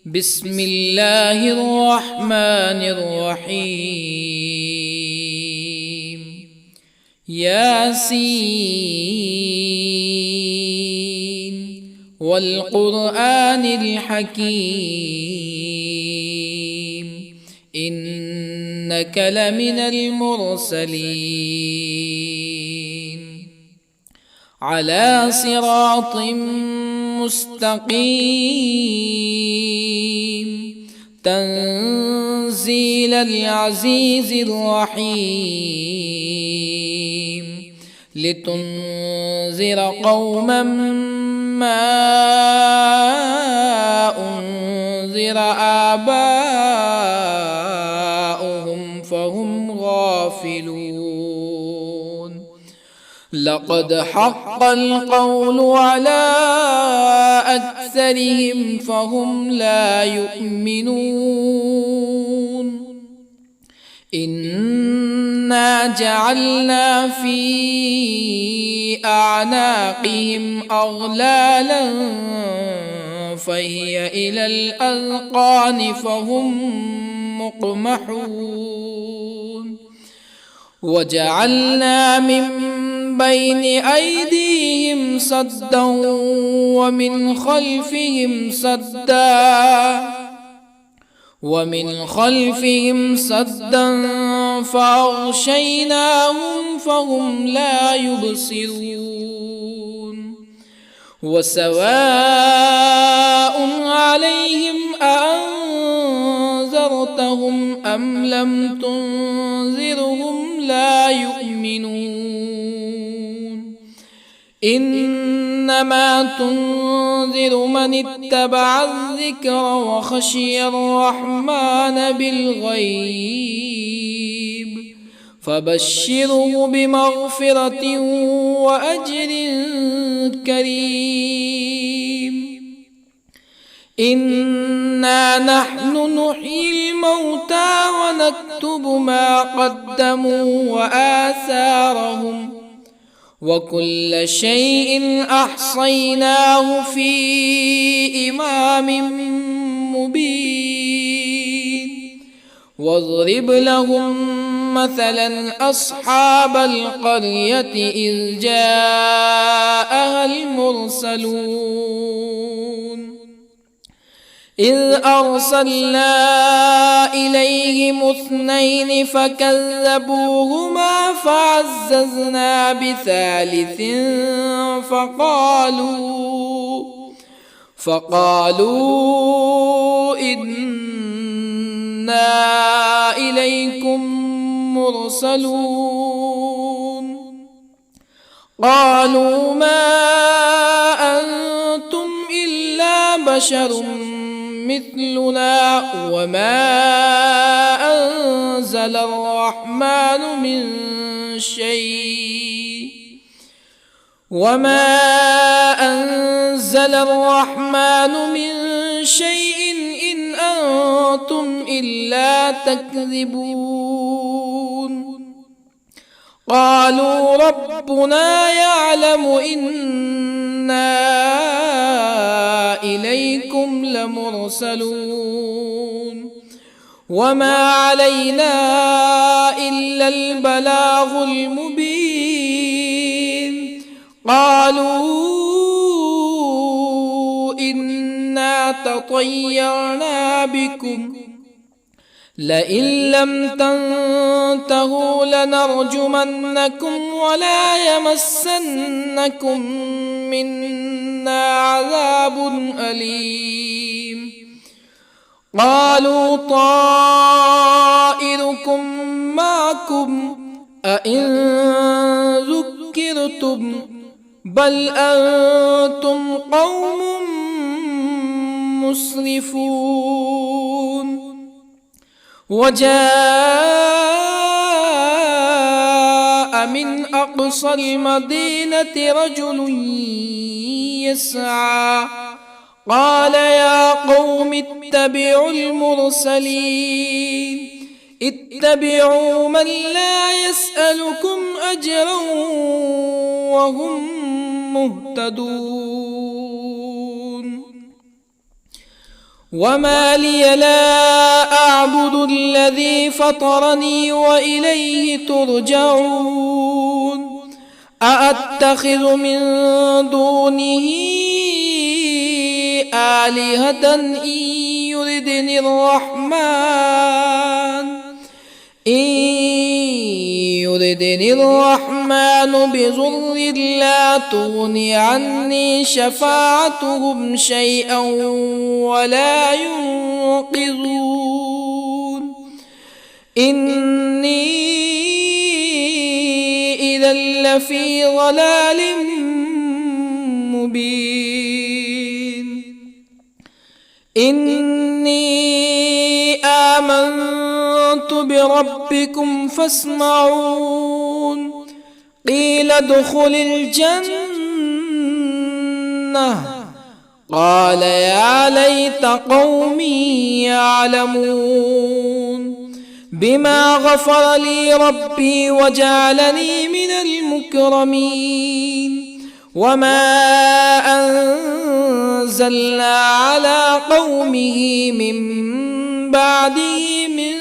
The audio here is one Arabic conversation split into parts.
بسم الله الرحمن الرحيم. ياسين والقرآن الحكيم إنك لمن المرسلين على صراط مستقيم تنزيل العزيز الرحيم لتنذر قوما ما أنذر آباؤهم فهم غافلون. لقد حق القول على أكثرهم فهم لا يؤمنون. إنا جعلنا في أعناقهم أغلالا فهي إلى الأذقان فهم مقمحون. وجعلنا من بين أيديهم سدا ومن خلفهم سدا فأغشيناهم فهم لا يبصرون. وسواء عليهم أأنذرتهم أم لم تنذرهم لا يؤمنون. إنما تنذر من اتبع الذكر وخشي الرحمن بالغيب فبشره بمغفرة وأجر كريم. إنا نحن نحيي الموتى ونكتب ما قدموا وآثارهم وكل شيء أحصيناه في إمام مبين. واضرب لهم مثلا أصحاب القرية إذ جاءها المرسلون إذ أرسلنا إليهم اثنين فكذبوهما فعززنا بثالث فقالوا إنا إليكم مرسلون. قالوا ما أنتم إلا بشر مثلنا وما أنزل الرحمن من شيء إن أنتم إلا تكذبون. قالوا ربنا يعلم إنا إليكم لمرسلون وما علينا إلا البلاغ المبين. قالوا إنا تطيرنا بكم لئن لم تنتهوا لنرجمنكم ولا يمسنكم منا عذاب أليم. قالوا طائركم معكم أئن ذكرتم بل أنتم قوم مسرفون. وجاء من أقصى المدينة رجل يسعى قال يا قوم اتبعوا المرسلين اتبعوا من لا يسألكم أجرا وهم مهتدون. وما لي لا أعبد الذي فطرني وإليه ترجعون أأتخذ من دونه آلهة يردني الرحمن بضر لا تغن عني شفاعتهم شيئا ولا ينقذون إني إذا لفي ضلال مبين إني آمنت بربكم فاسمعون قيل ادخل الجنة قال يا ليت قومي يعلمون بما غفر لي ربي وجعلني من المكرمين وما أنزلنا على قومه من بعده من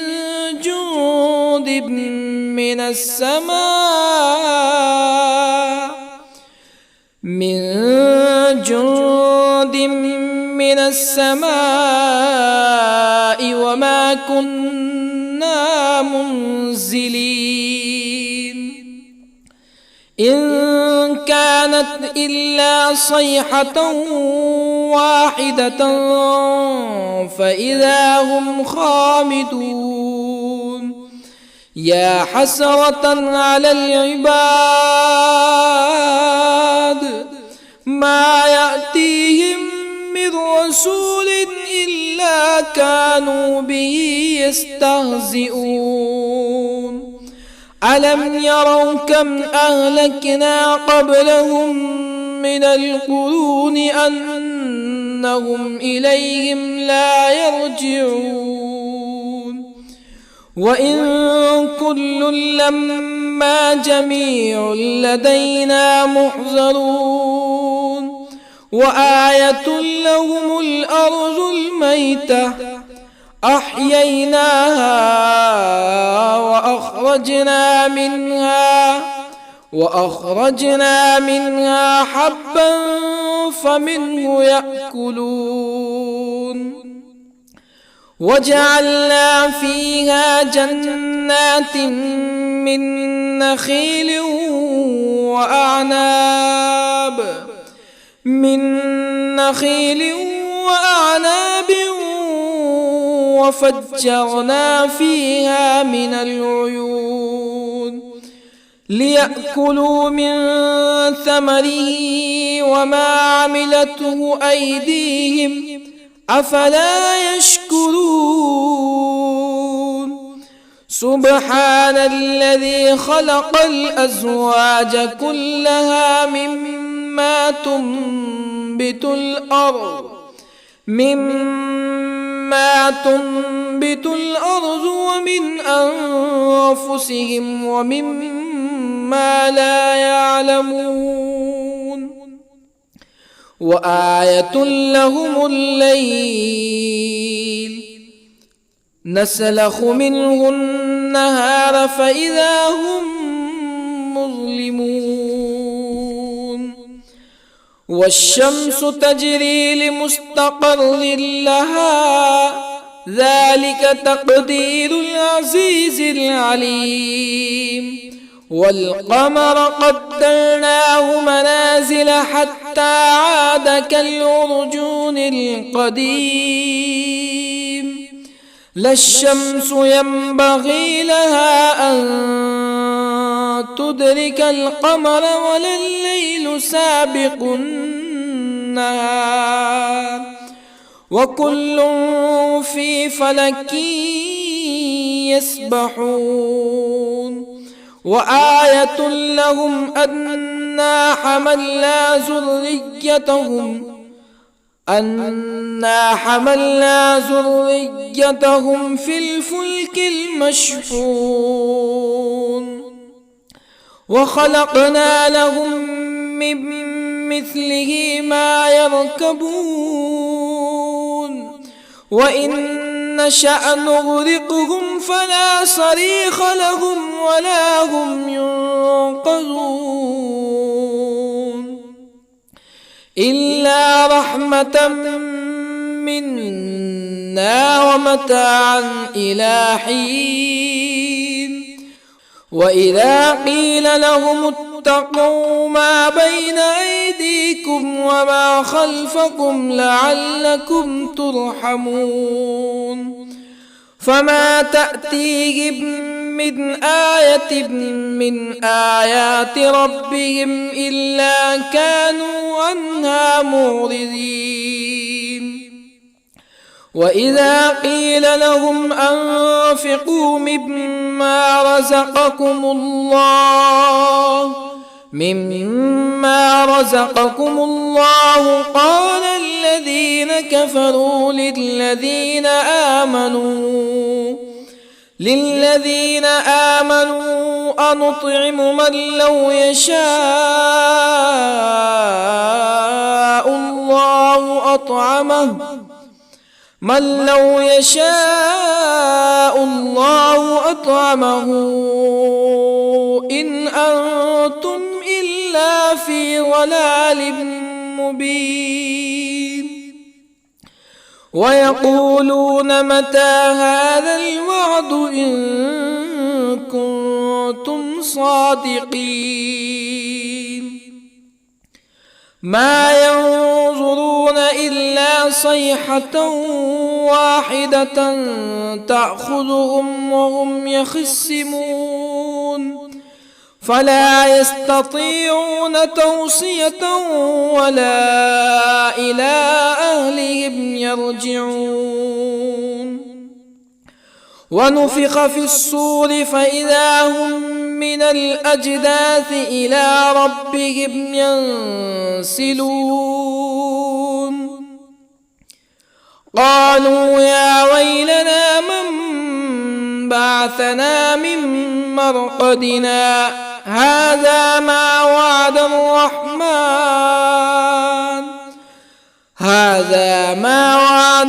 جند من السماء وما كنا منزلين إن كانت إلا صيحة واحدة فإذا هم خامدون يا حسرة على العباد ما يأتيهم من رسول إلا كانوا به يستهزئون ألم يروا كم أهلكنا قبلهم من القرون أنهم إليهم لا يرجعون وإن كل لما جميع لدينا محضرون وآية لهم الأرض الميتة أحييناها وأخرجنا منها حبا فمنه يأكلون وجعلنا فيها جنات من نخيل وأعناب وفجرنا فيها من العيون ليأكلوا من ثمره وما عملته أيديهم أفلا يشكرون سبحان الذي خلق الأزواج كلها مما تنبت الأرض ومن أنفسهم ومما لا يعلمون وآية لهم الليل نسلخ منه النهار فإذا هم مظلمون والشمس تجري لمستقر لها ذلك تقدير العزيز العليم والقمر قدرناه منازل حتى عاد كالعرجون القديم لا الشمس ينبغي لها أن تدرك القمر ولا الليل سابق النهار وكل في فلك يسبحون وآية لهم أنا حملنا ذريتهم في الفلك المشحون وخلقنا لهم من مثله ما يركبون وإن نشأ نغرقهم فلا صريخ لهم ولا هم ينقذون إلا رحمة منا ومتاعا إلى حين وإذا قيل لهم اتقوا ما بين أيديكم وما خلفكم لعلكم ترحمون فما تأتيهم من آية من آيات ربهم إلا كانوا عنها معرضين وإذا قيل لهم أنفقوا مما رزقكم الله قال الذين كفروا للذين آمنوا أنطعم من لو يشاء الله أطعمه إن أنتم إلا في ضلال مبين ويقولون متى هذا الوعد إن كنتم صادقين ما ينظرون إلا صيحة واحدة تأخذهم وهم يخصمون فلا يستطيعون توصية ولا إلى أهلهم يرجعون ونفخ في الصور فإذا هم من الأجداث إلى ربهم ينسلون قالوا يا ويلنا من بعثنا من مرقدنا هذا ما وعد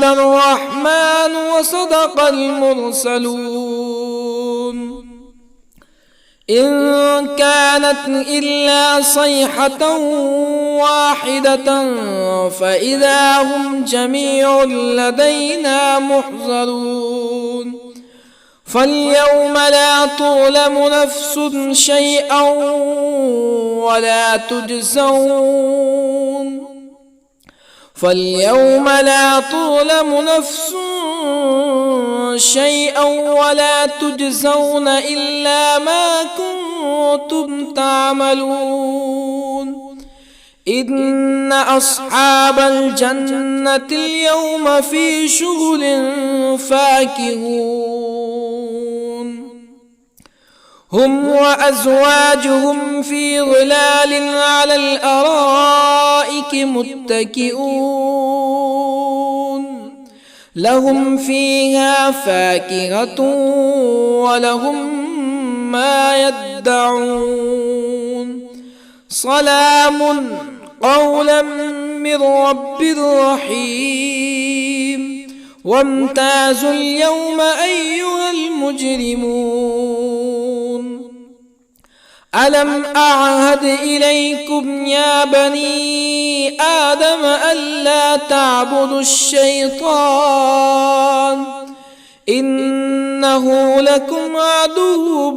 الرحمن وصدق المرسلون إن كانت إلا صيحة واحدة فإذا هم جميع لدينا محضرون فاليوم لا تظلم نفس شيئا ولا تجزون إلا ما كنتم تعملون إن أصحاب الجنة اليوم في شغل فاكهون هم وأزواجهم في ظلال على الأرائك متكئون لهم فيها فاكهة ولهم ما يدعون سلام قولا من رب رحيم وامتازوا اليوم أيها المجرمون ألم أعهد إليكم يا بني آدم ألا تعبدوا الشيطان إنه لكم عدو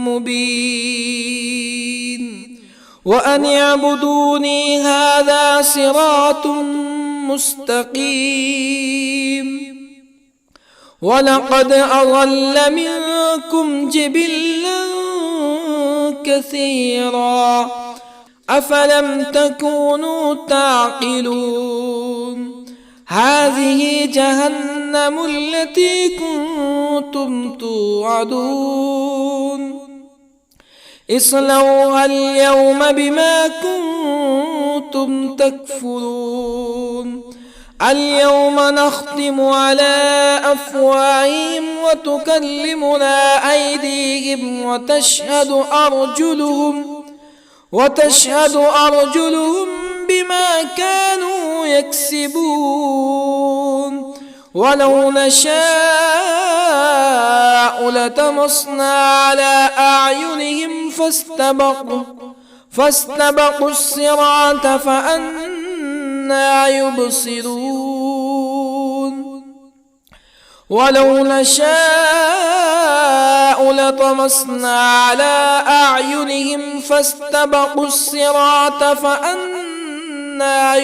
مبين وأن اعبدوني هذا صراط مستقيم ولقد أضل منكم جبلا كثيرا أفلم تكونوا تعقلون هذه جهنم التي كنتم توعدون اصلوها اليوم بما كنتم تكفرون اليوم نختم على أفواههم وتكلمنا أيديهم وتشهد أرجلهم بما كانوا يكسبون ولو نشاء لطمسنا على أعينهم فاستبقوا الصراط فأنى يبصرون ولو نشاء لطمسنا على أعينهم فاستبقوا الصراط فأنى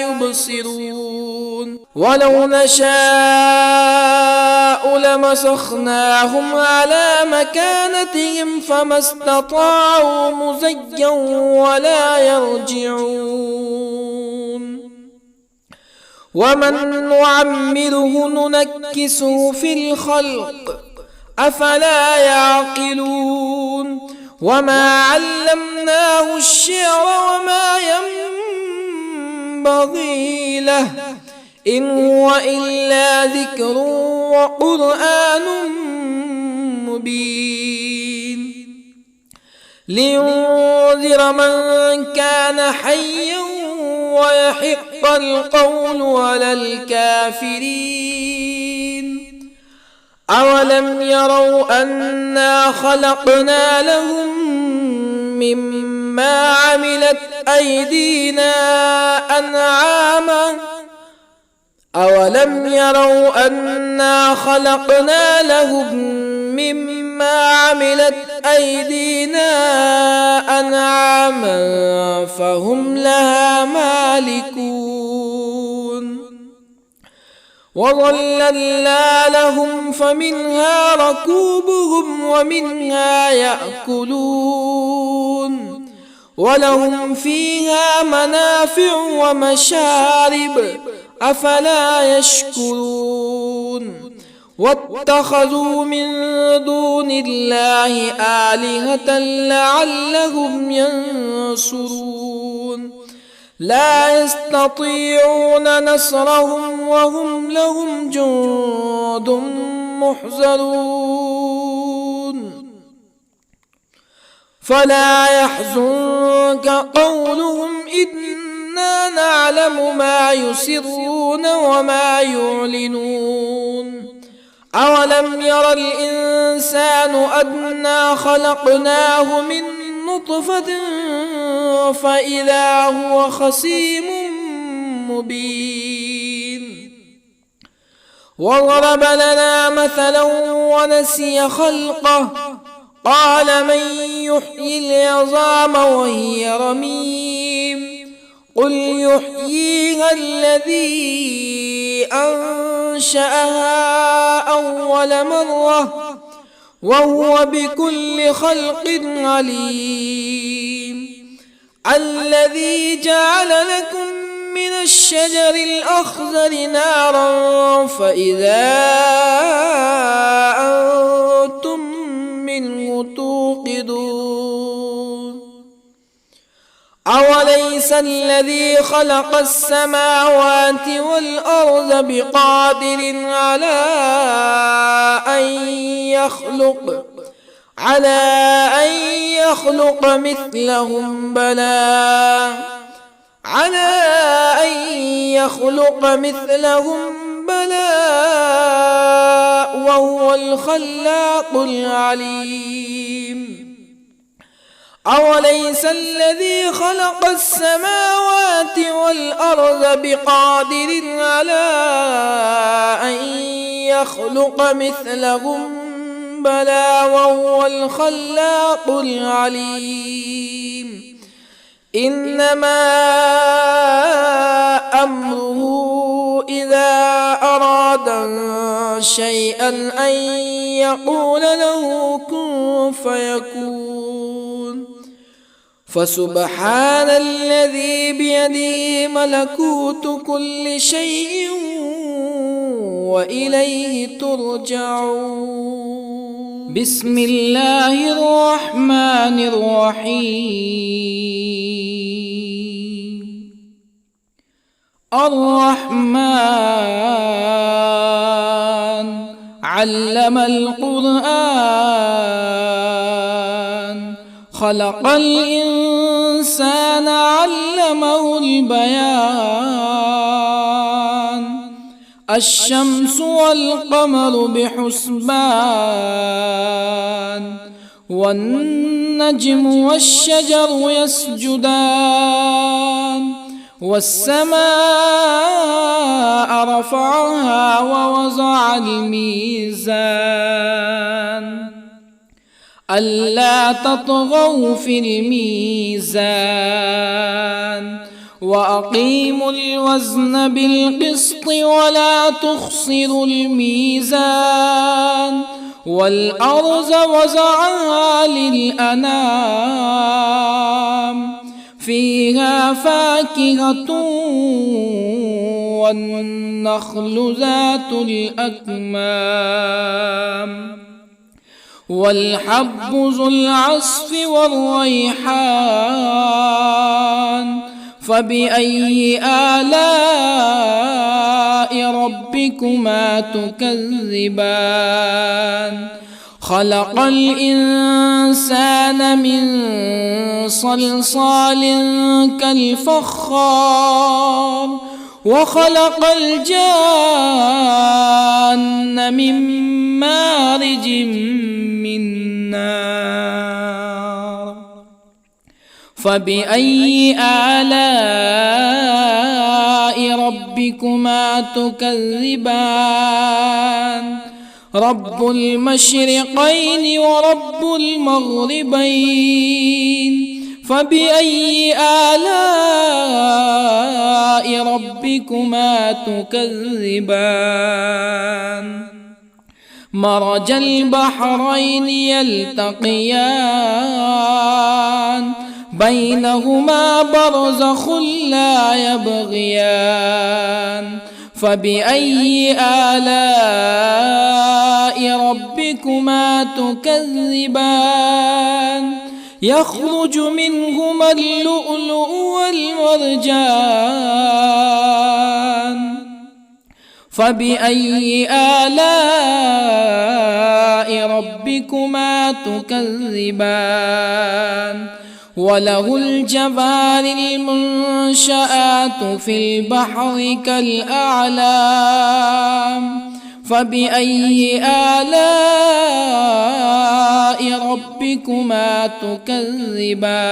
يبصرون ولو نشاء لمسخناهم على مكانتهم فما استطاعوا مزيا ولا يرجعون ومن نعمره ننكسه في الخلق أفلا يعقلون وما علمناه الشعر وما ينبغي له إن هو إلا ذكر وقرآن مبين لينذر من كان حيا ويحق القول على الكافرين أولم يروا أنا خلقنا لهم مما عملت أيدينا أنعاما أولم يروا أنا خلقنا لهم مما عملت أيدينا أنعاما فهم لها مالكون وظللنا لهم فمنها ركوبهم ومنها يأكلون ولهم فيها منافع ومشارب أفلا يشكرون واتخذوا من دون الله آلهة لعلهم ينصرون لا يستطيعون نصرهم وهم لهم جند محضرون فلا يحزنك قولهم إنا نعلم ما يسرون وما يعلنون أولم ير الإنسان أنا خلقناه من نطفة فإذا هو خصيم مبين وضرب لنا مثلا ونسي خلقه قال من يحيي العظام وهي رميم قل يحييها الذي أنشأها أول مرة وهو بكل خلق عليم الذي جعل لكم من الشجر الأخضر نارا فإذا أنتم منه توقدون أوليس الذي خلق السماوات والأرض بقادر على أن يخلق مثلهم بلى وهو الخلاق العليم أوليس الذي خلق السماوات والأرض بقادر على أن يخلق مثلهم بلى وهو الخلاق العليم إنما أمره إذا أراد شيئا أن يقول له كن فيكون فسبحان الذي بيده ملكوت كل شيء وإليه ترجعون بسم الله الرحمن الرحيم الرحمن علم القرآن خلق الإنسان الإنسان علمه البيان الشمس والقمر بحسبان والنجم والشجر يسجدان والسماء رفعها ووضع الميزان ألا تطغوا في الميزان وأقيموا الوزن بالقسط ولا تخسروا الميزان والأرض وضعها للأنام فيها فاكهة والنخل ذات الأكمام والحب ذو العصف والريحان فبأي آلاء ربكما تكذبان خلق الإنسان من صلصال كالفخار وخلق الجان من مارج من نار فبأي آلاء ربكما تكذبان رب المشرقين ورب المغربين فبأي آلاء ربكما تكذبان مرج البحرين يلتقيان بينهما برزخ لا يبغيان فبأي آلاء ربكما تكذبان يخرج منهما اللؤلؤ والمرجان فبأي آلاء ربكما تكذبان وله الجوار المنشآت في البحر كالأعلام فبأي آلاء ربكما تكذبان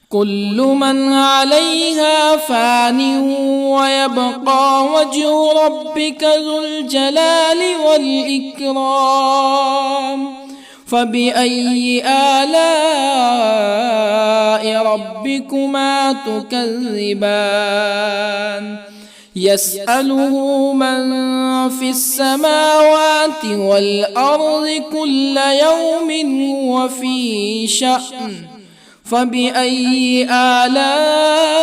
كل من عليها فان ويبقى وجه ربك ذو الجلال والإكرام فبأي آلاء ربكما تكذبان يسأله من في السماوات والأرض كل يوم هو في شأن فبأي آلاء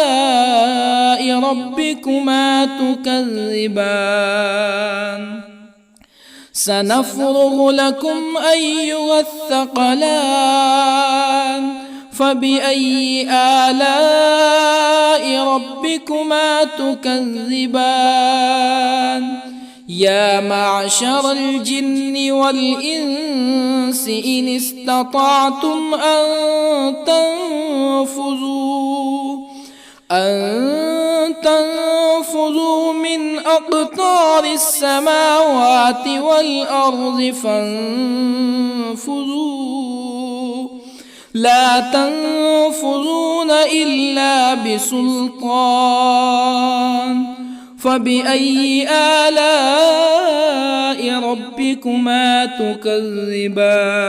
ربكما تكذبان سنفرغ لكم أيها الثقلان فبأي آلاء ربكما تكذبان يا معشر الجن والإنس إن استطعتم أن تنفذوا من أقطار السماوات والأرض فانفذوا لا تنفذون إلا بسلطان فبأي آلاء ربكما تكذبان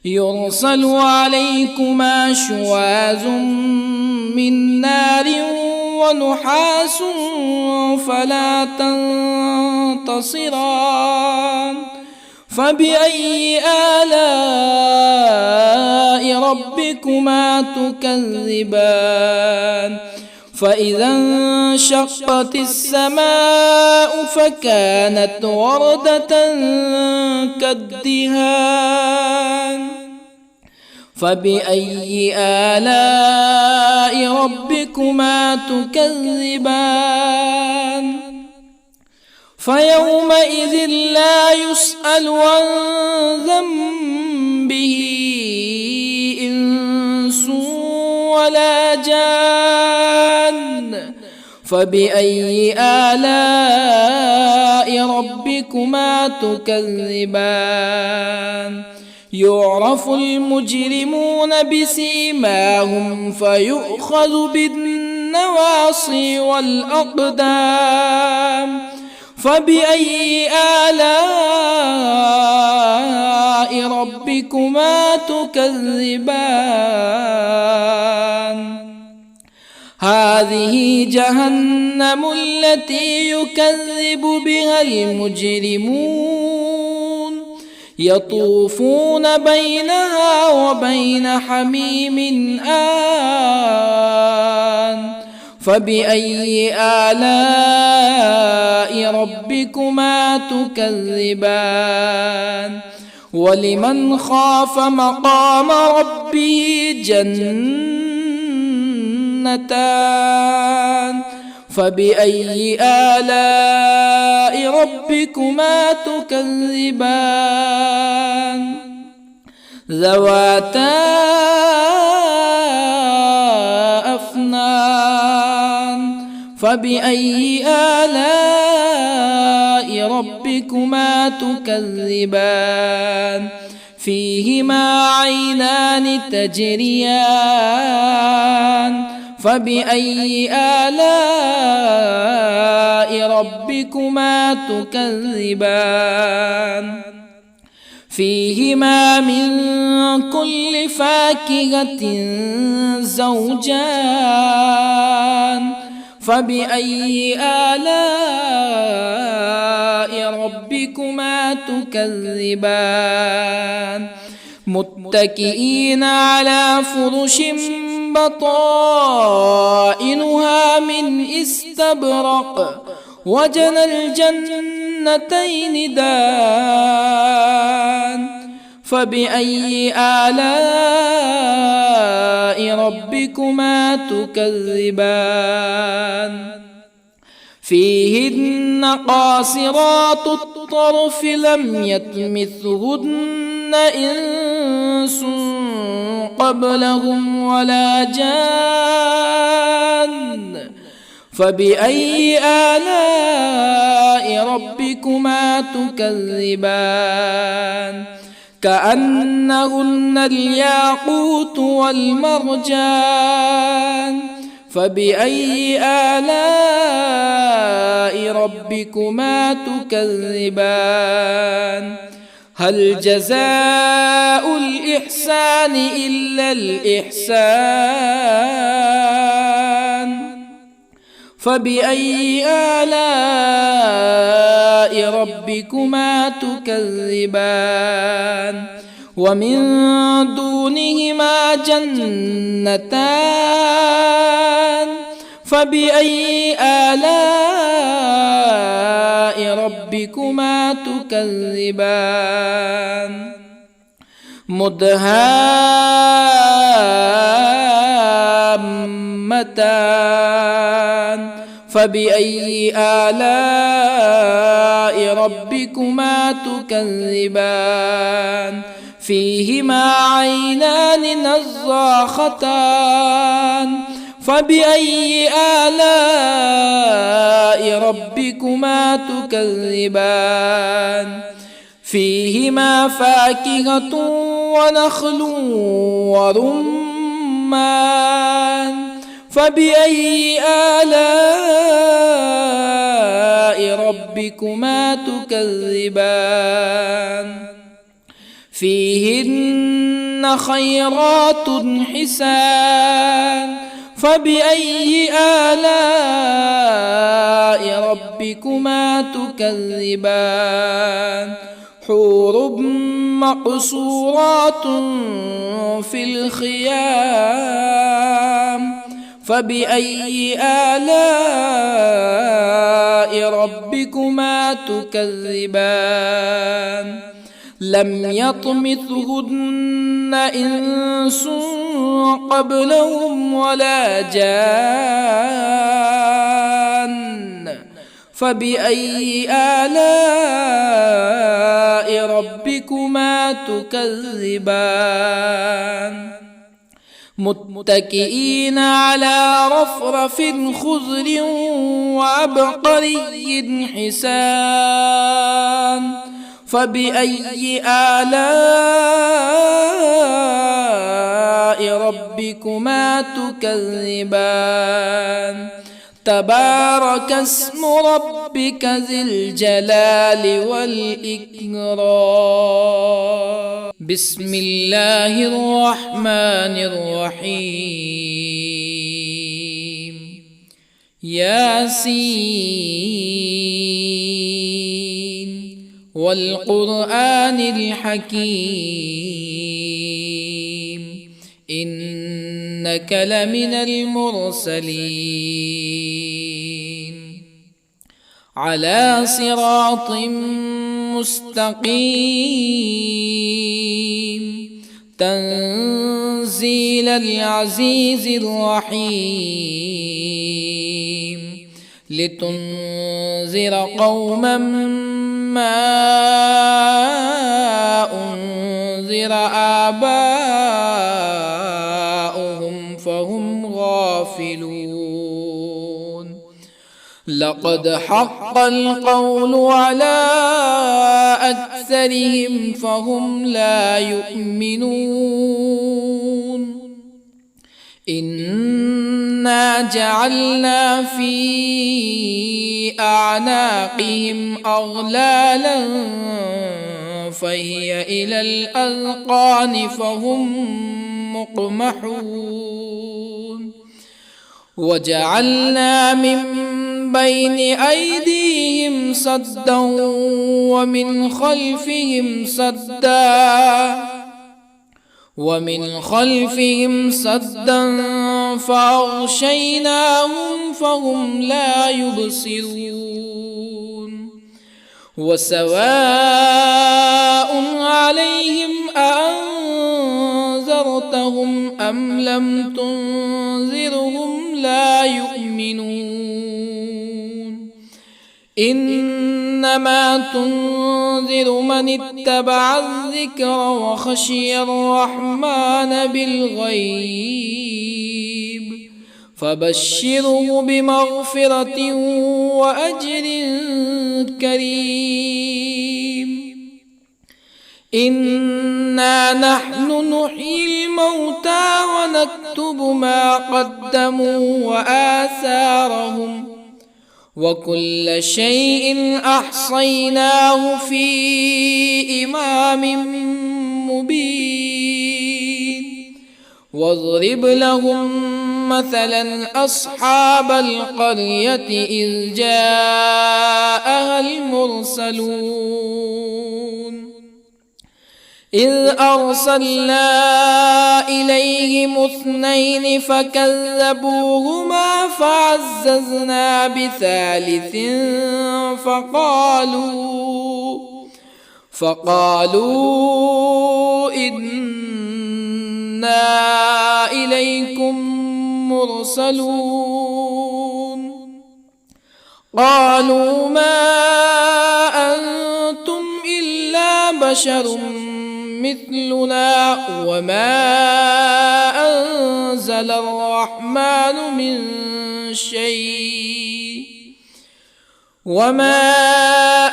يرسل عليكما شواظ من نار ونحاس فلا تنتصران فبأي آلاء ربكما تكذبان فإذا انشقت السماء فكانت وردة كالدهان فبأي آلاء ربكما تكذبان فيومئذ لا يسأل عن ذنبه جان فبأي آلاء ربكما تكذبان يعرف المجرمون بسيماهم فيؤخذ بالنواصي والأقدام فبأي آلاء ربكما تكذبان هذه جهنم التي يكذب بها المجرمون يطوفون بينها وبين حميم آن فبأي آلاء ربكما تكذبان ولمن خاف مقام ربه جنتان فبأي آلاء ربكما تكذبان ذواتا أفنان فبأي آلاء ربكما تكذبان فيهما عينان تجريان فبأي آلاء ربكما تكذبان فيهما من كل فاكهة زوجان فبأي آلاء ربكما تكذبان متكئين على فرش بطائنها من استبرق وجنى الجنتين دان فبأي آلاء ربكما تكذبان فيهن قاصرات الطرف لم يطمثهن إنس قبلهم ولا جان فبأي آلاء ربكما تكذبان كأنهن الياقوت والمرجان فبأي آلاء ربكما تكذبان هل جزاء الإحسان إلا الإحسان فبأي آلاء ربكما تكذبان ومن دونهما جنتان فبأي آلاء ربكما تكذبان مدهامتان فبأي آلاء ربكما تكذبان فيهما عينان نضاختان فبأي آلاء ربكما تكذبان فيهما فاكهة ونخل ورمان فبأي آلاء ربكما تكذبان فيهن خيرات حسان فبأي آلاء ربكما تكذبان حور مقصورات في الخيام فبأي آلاء ربكما تكذبان لم يطمثهن إنس قبلهم ولا جان فبأي آلاء ربكما تكذبان متكئين على رفرف خضر وعبقري حسان فبأي آلاء ربكما تكذبان تبارك اسم ربك ذي الجلال والإكرام بسم الله الرحمن الرحيم ياسين والقرآن الحكيم إنك لمن المرسلين على صراط مستقيم تنزيل العزيز الرحيم لتنذر قوما ما أنذر آباؤهم فهم غافلون لقد حق القول على أكثرهم فهم لا يؤمنون إنا جعلنا في أعناقهم أغلالا فهي إلى الأذقان فهم مقمحون وجعلنا من بين أيديهم سدا ومن خلفهم سدا فأغشيناهم فهم لا يبصرون وسواء عليهم أأنذرتهم أم لم تنذرهم لا يؤمنون إنما تنذر من اتبع الذكر وخشي الرحمن بالغيب فبشره بمغفرة وأجر كريم إنا نحن نحيي الموتى ونكتب ما قدموا وآثارهم وكل شيء أحصيناه في إمام مبين واضرب لهم مثلا أصحاب القرية إذ جاءها المرسلون إذ أرسلنا إليهم اثنين فكذبوهما فعززنا بثالث فقالوا إنا إليكم مرسلون قالوا ما أنتم إلا بشر مثلنا وما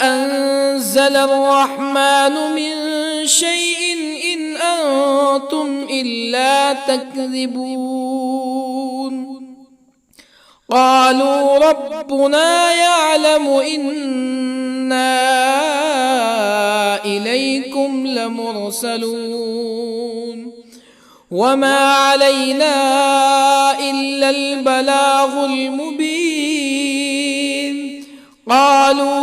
أنزل الرحمن من شيء إن أنتم إلا تكذبون قالوا ربنا يعلم إنا إليكم لمرسلون وما علينا إلا البلاغ المبين قالوا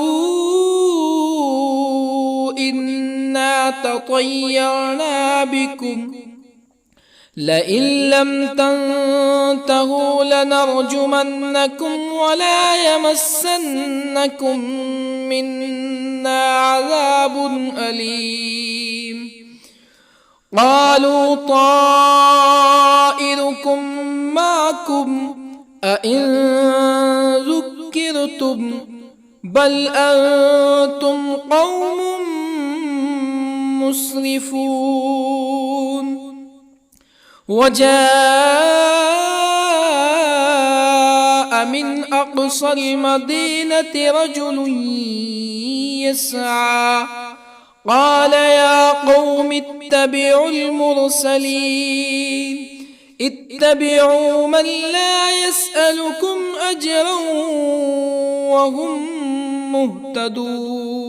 إنا تطيرنا بكم لئن لم تنتهوا لنرجمنكم ولا يمسنكم منا عذاب أليم قالوا طائركم معكم أئن ذكرتم بل أنتم قوم مسرفون وجاء من أقصى المدينة رجل يسعى قال يا قوم اتبعوا المرسلين اتبعوا من لا يسألكم أجرا وهم مهتدون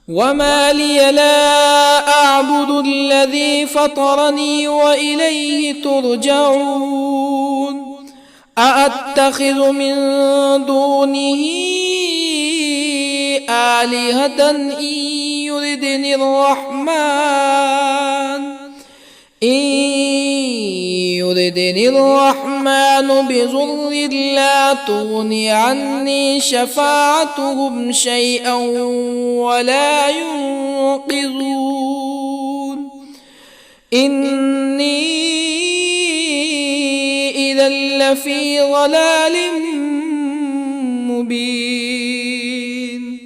وما لي لا أعبد الذي فطرني وإليه ترجعون أأتخذ من دونه آلهة إن يردني الرحمن بضر لا تغني عني شفاعتهم شيئا ولا ينقذون إني إذا لفي ضلال مبين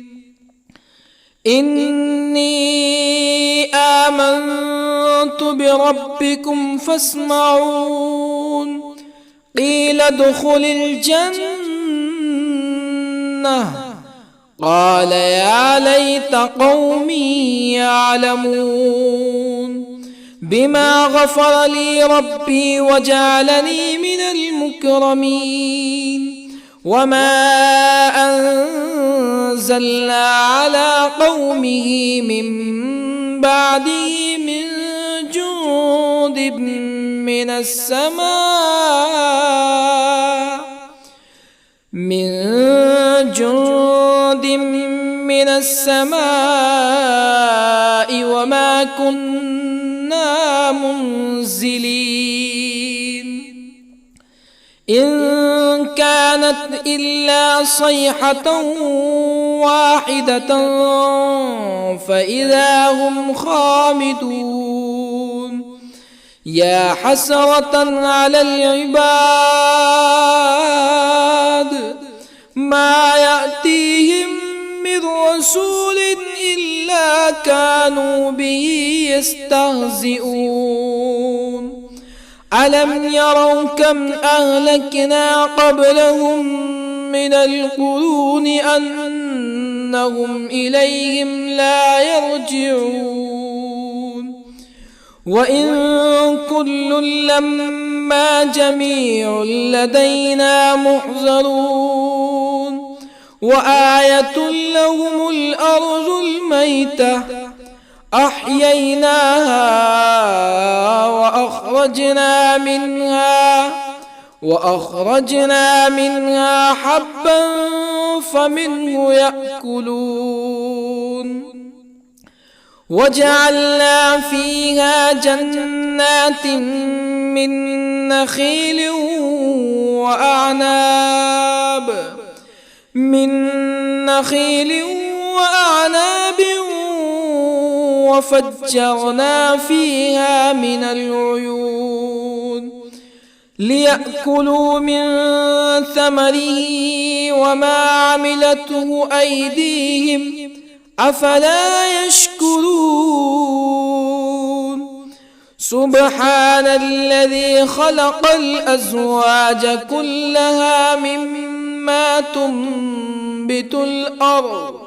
إني آمنت بربكم فاسمعون قيل ادخل الجنة قال يا ليت قومي يعلمون بما غفر لي ربي وجعلني من المكرمين وما أنزلنا على قومه من بعده من جند من السماء وما كنا منزلين إن كانت إلا صيحة واحدة فإذا هم خامدون يا حسرة على العباد ما يأتيهم من رسول إلا كانوا به يستهزئون ألم يروا كم أهلكنا قبلهم من القرون أنهم إليهم لا يرجعون وإن كل لما جميع لدينا محضرون وآية لهم الأرض الميتة أحييناها وأخرجنا منها حبا فمنه يأكلون وجعلنا فيها جنات من نخيل وأعناب وفجرنا فيها من العيون ليأكلوا من ثمره وما عملته أيديهم أفلا يشكرون سبحان الذي خلق الأزواج كلها مما تنبت الأرض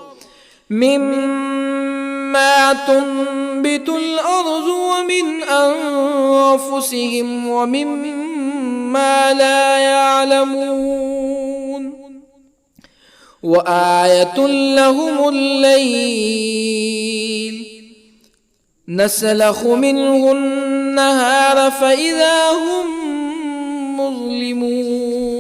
ومن أنفسهم ومما لا يعلمون وآية لهم الليل نسلخ منه النهار فإذا هم مظلمون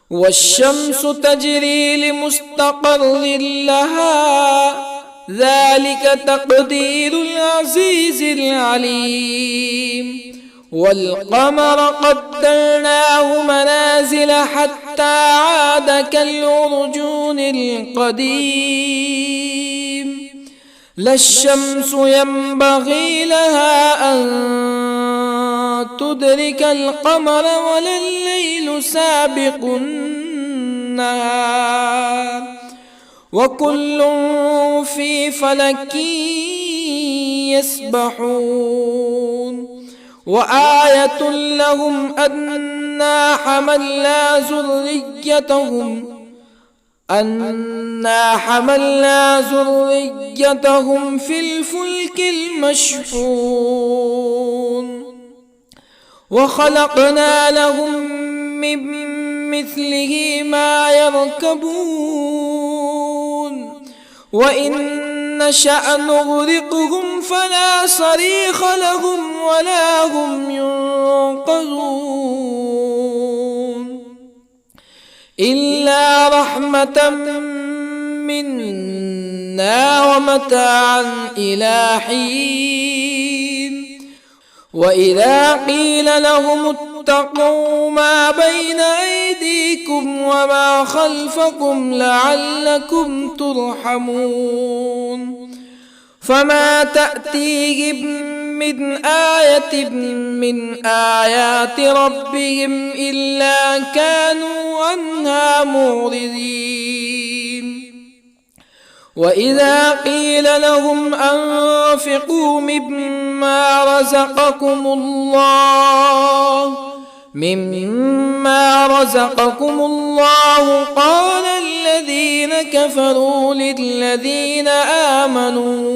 والشمس تجري لمستقر لها ذلك تقدير العزيز العليم والقمر قدرناه منازل حتى عاد كالعرجون القديم لا الشمس ينبغي لها أن تدرك القمر ولا الليل سابق النهار وكل في فلك يسبحون وآية لهم أنا حملنا ذريتهم في الفلك المشحون وخلقنا لهم من مثله ما يركبون وإن نشأ نغرقهم فلا صريخ لهم ولا هم ينقذون إلا رحمة منا ومتاعا إلى حين وإذا قيل لهم اتقوا ما بين أيديكم وما خلفكم لعلكم ترحمون فما تأتيهم من آية من آيات ربهم إلا كانوا عنها معرضين وإذا قيل لهم أنفقوا مما رزقكم الله قال الذين كفروا للذين آمنوا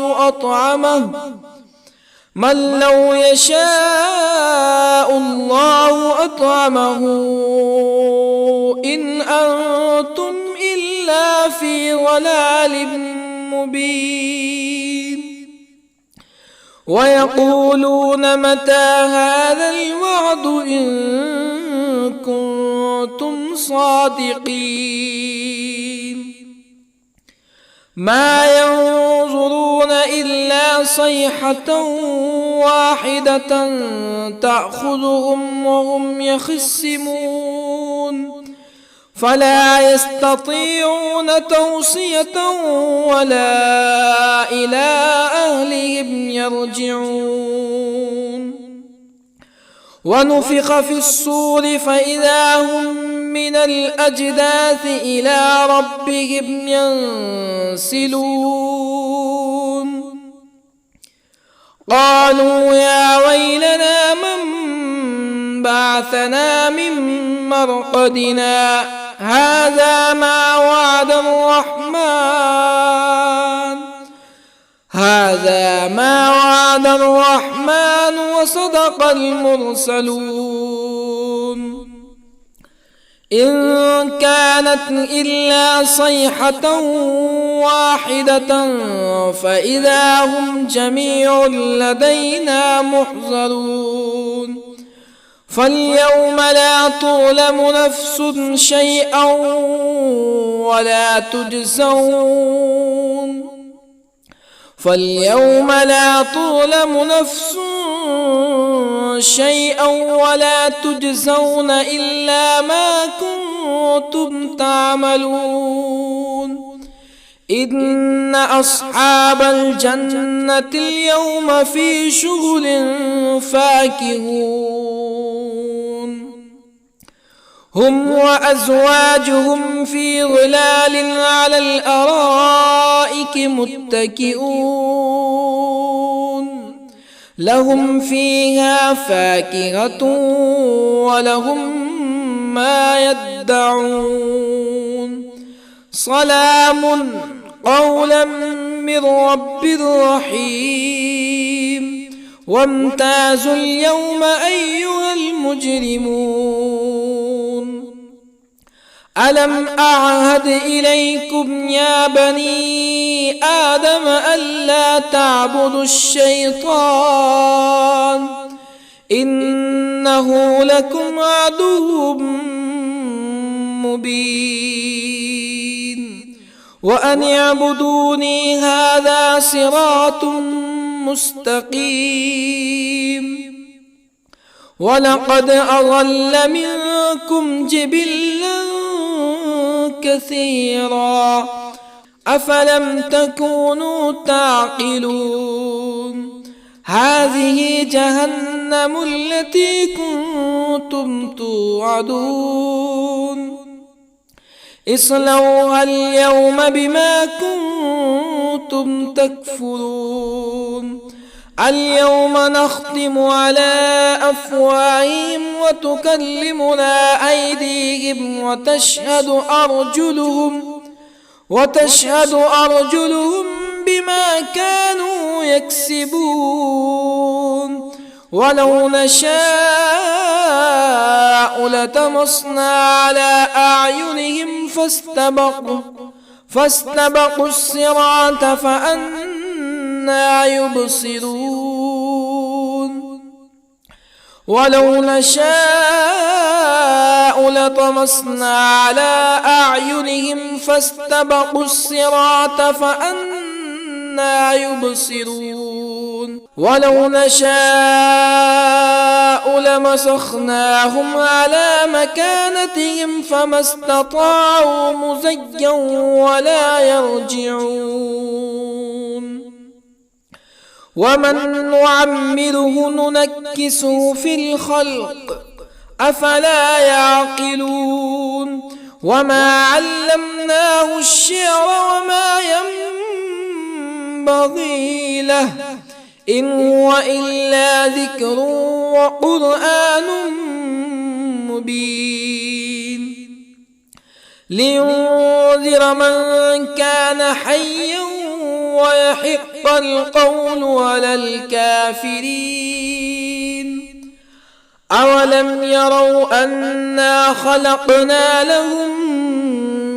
أنطعم من لو يشاء الله أطعمه إن أنتم إلا في ضلال مبين ويقولون متى هذا الوعد إن كنتم صادقين ما ينظرون إلا صيحة واحدة تأخذهم وهم يخصمون فلا يستطيعون توصية ولا إلى أهلهم يرجعون ونفخ في الصور فإذا هم من الأجداث إلى ربهم ينسلون قالوا يا ويلنا من بعثنا من مرقدنا هذا ما وعد الرحمن وصدق المرسلون إن كانت إلا صيحة واحدة فإذا هم جميع لدينا محضرون فاليوم لا تظلم نفس شيئا ولا تجزون إلا ما كنتم تعملون إن أصحاب الجنة اليوم في شغل فاكهون هم وأزواجهم في ظلال على الأرائك متكئون لهم فيها فاكهة ولهم ما يدعون سلام قولا من رب رحيم وامتازوا اليوم أيها المجرمون ألم أعهد إليكم يا بني آدم ألا تعبدوا الشيطان إنه لكم عدو مبين وأن اعبدوني هذا صراط مستقيم ولقد أضل منكم جبلا كثيرا أفلم تكونوا تعقلون هذه جهنم التي كنتم كنتم توعدون اصلوها اليوم بما كنتم تكفرون اليوم نختم على أفواههم وتكلمنا أيديهم وتشهد أرجلهم بما كانوا يكسبون ولو نشاء لطمسنا على أعينهم فاستبقوا الصراط فأنى يبصرون ولو نشاء لطمسنا على أعينهم فاستبقوا الصراط فأنى يبصرون ولو نشاء لمسخناهم على مكانتهم فما استطاعوا مزيا ولا يرجعون ومن نعمره ننكسه في الخلق أفلا يعقلون وما علمناه الشعر وما ينبغي له إن هو إلا ذكر وقرآن مبين لينذر من كان حيا ويحق القول على الكافرين أولم يروا أنا خلقنا لهم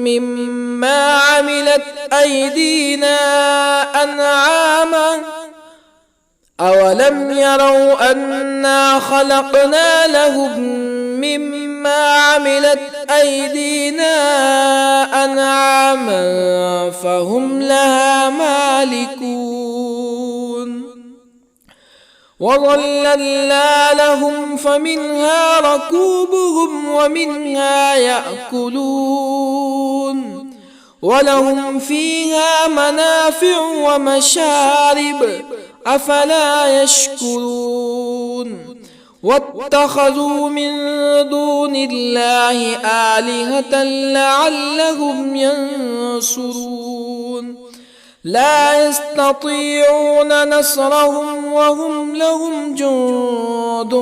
مما عملت أيدينا أنعاما أولم يروا أنا خلقنا لهم مما عملت أيدينا أنعاما فهم لها مالكون وظللنا لهم فمنها ركوبهم ومنها يأكلون ولهم فيها منافع ومشارب أفلا يشكرون واتخذوا من دون الله آلهة لعلهم ينصرون لا يستطيعون نصرهم وهم لهم جند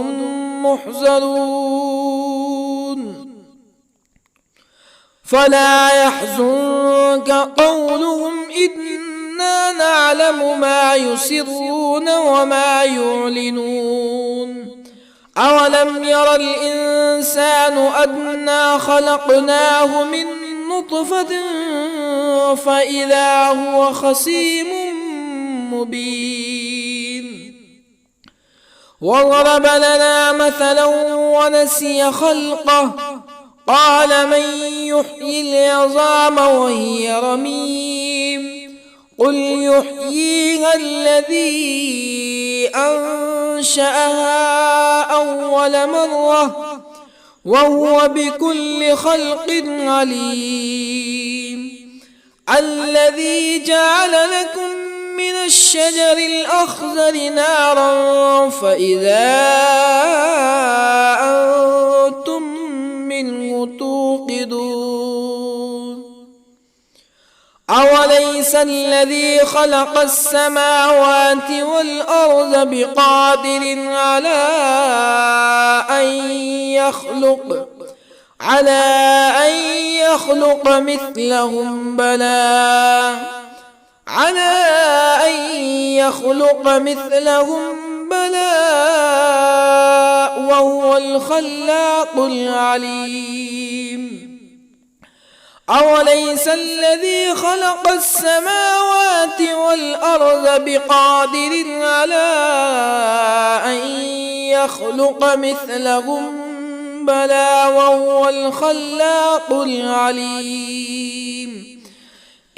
محضرون فلا يحزنك قولهم إنا نعلم ما يسرون وما يعلنون أولم ير الإنسان أنا خلقناه من نطفة فإذا هو خصيم مبين وضرب لنا مثلا ونسي خلقه قال من يحيي العظام وهي رميم قل يحييها الذي أنشأها أول مرة وهو بكل خلق عليم الذي جعل لكم من الشجر الأخضر نارا فإذا أنتم منه توقدون أوليس الذي خلق السماوات والأرض بقادر على أن يخلق مثلهم بلى وهو الخلاق العليم أوليس الذي خلق السماوات والأرض بقادر على أن يخلق مثلهم بلى وهو الخلاق العليم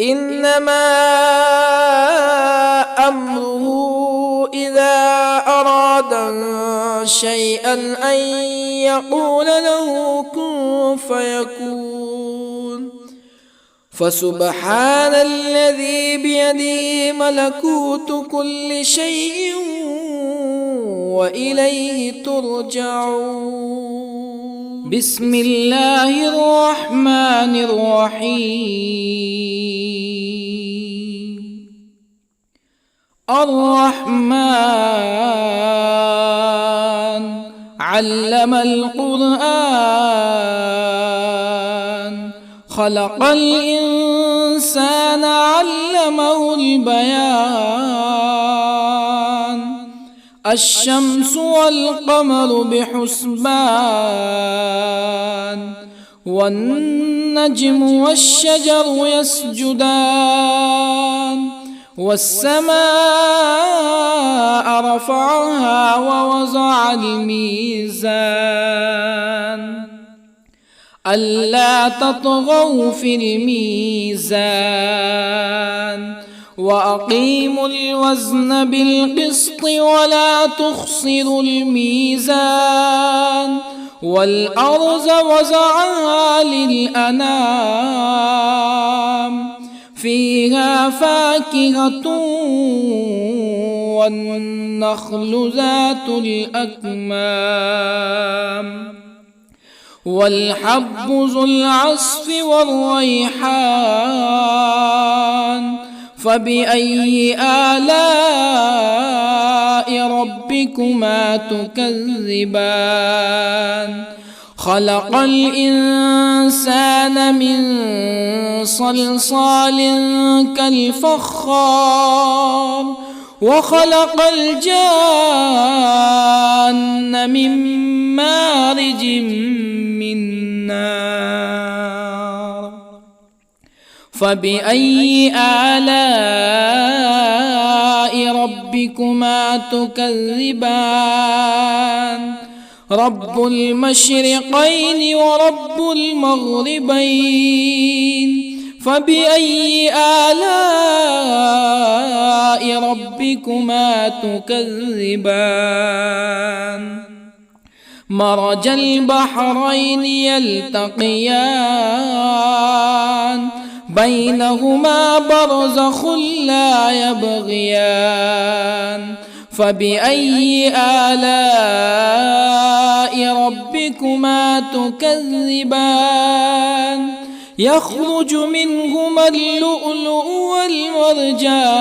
إنما أمره إذا أراد شيئا أن يقول له كن فيكون فسبحان الذي بيده ملكوت كل شيء وإليه ترجعون بسم الله الرحمن الرحيم. الرحمن علم القرآن، خلق الإنسان علمه البيان. الشمس والقمر بحسبان، والنجم والشجر يسجدان. والسماء رفعها ووضع الميزان، ألا تطغوا في الميزان. وأقيموا الوزن بالقسط ولا تخسروا الميزان. والأرض وضعها للأنام، فيها فاكهة والنخل ذات الأكمام، والحب ذو العصف والريحان. فبأي آلاء ربكما تكذبان؟ خلق الإنسان من صلصال كالفخار، وخلق الجان من مارج من نار. فبأي آلاء ربكما تكذبان؟ رب المشرقين ورب المغربين. فبأي آلاء ربكما تكذبان؟ مرج البحرين يلتقيان، بينهما برزخ لا يبغيان. فبأي آلاء ربكما تكذبان؟ يخرج منهما اللؤلؤ والمرجان.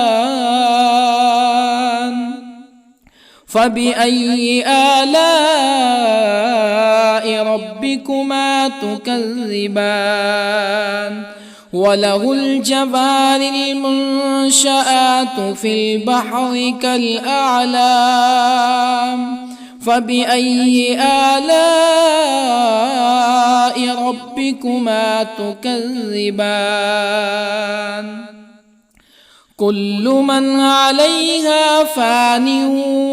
فبأي آلاء ربكما تكذبان؟ وله الجوار المنشآت في البحر كالأعلام. فبأي آلاء ربكما تكذبان؟ كل من عليها فان،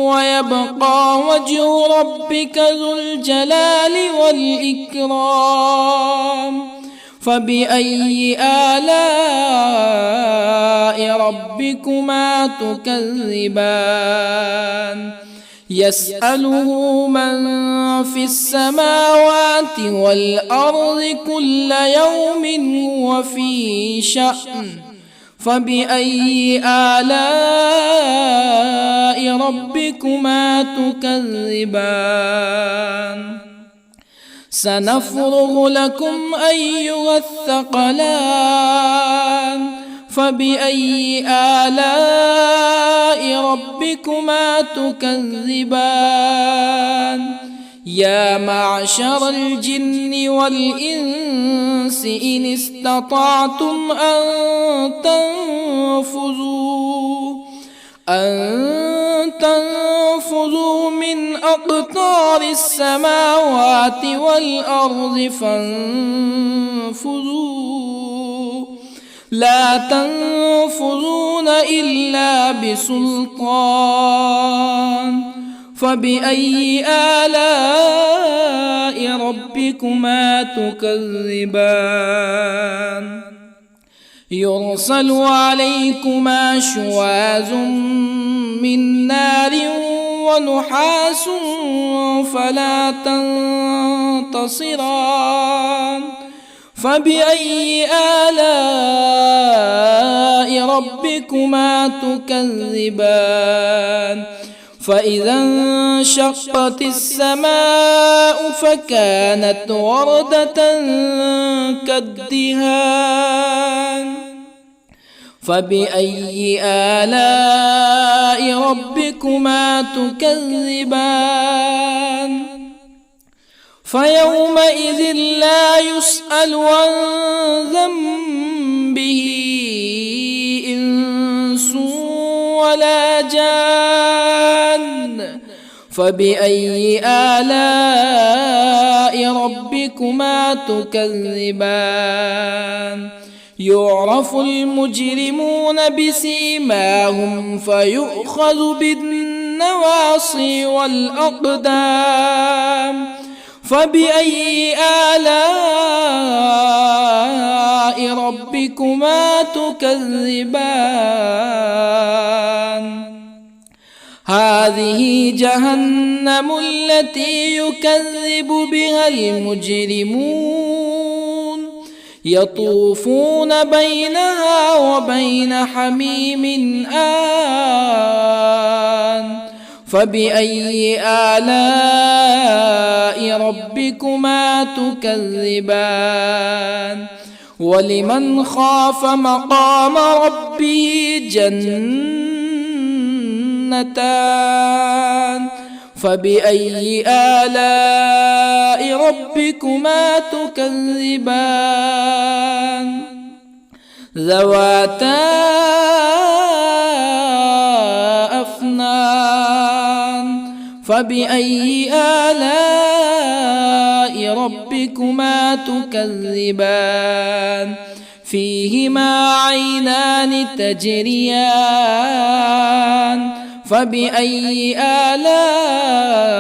ويبقى وجه ربك ذو الجلال والإكرام. فبأي آلاء ربكما تكذبان؟ يسأله من في السماوات والأرض كل يوم هو في شأن. فبأي آلاء ربكما تكذبان؟ سنفرغ لكم أيها الثقلان. فبأي آلاء ربكما تكذبان؟ يا معشر الجن والإنس إن استطعتم أن تنفذوا من أقطار السماوات والأرض فانفذوا، لا تنفذون إلا بسلطان. فبأي آلاء ربكما تكذبان؟ يرسل عليكما شواظ من نار ونحاس فلا تنتصران. فبأي آلاء ربكما تكذبان؟ فإذا انشقت السماء فكانت وردة كالدهان فبأي آلاء ربكما تكذبان فيومئذ لا يسأل عن ذنبه إنس ولا جان فبأي آلاء ربكما تكذبان يعرف المجرمون بسيماهم فيؤخذ بالنواصي والأقدام فبأي آلاء ربكما تكذبان هذه جهنم التي يكذب بها المجرمون يطوفون بينها وبين حميم آن فبأي آلاء ربكما تكذبان ولمن خاف مقام ربه جنتان فبأي آلاء ربكما تكذبان ذواتا أفنان فبأي آلاء ربكما تكذبان فيهما عينان تجريان فبأي آلاء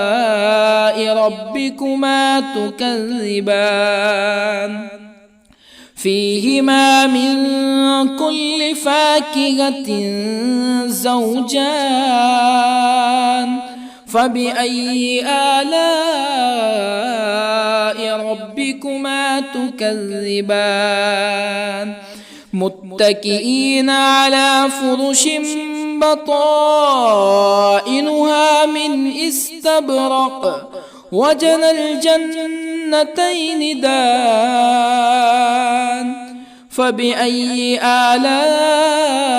ربكما تكذبان فيهما من كل فاكهة زوجان فبأي آلاء ربكما تكذبان متكئين على فرش بطائنها من استبرق وجنى الجنتين دان فبأي آلاء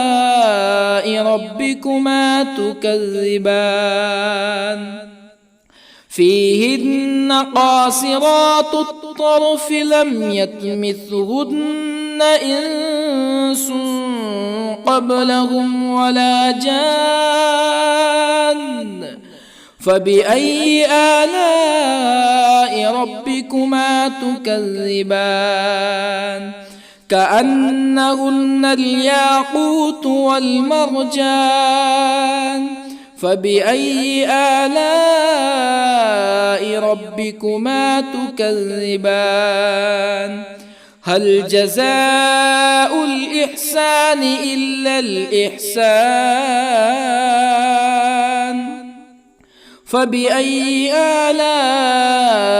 ربكما تكذبان فيهن قاصرات الطرف لم يطمثهن إنس قبلهم ولا جان فبأي آلاء ربكما تكذبان كأنهن الياقوت والمرجان فبأي آلاء ربكما تكذبان هل جزاء الإحسان إلا الإحسان فبأي آلاء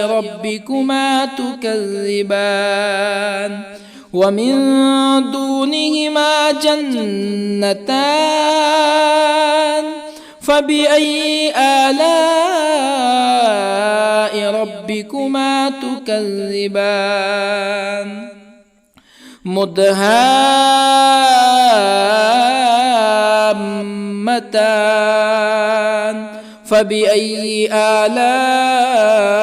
ربكما تكذبان ومن دونهما جنتان فبأي آلاء ربكما تكذبان مدهامتان فبأي آلاء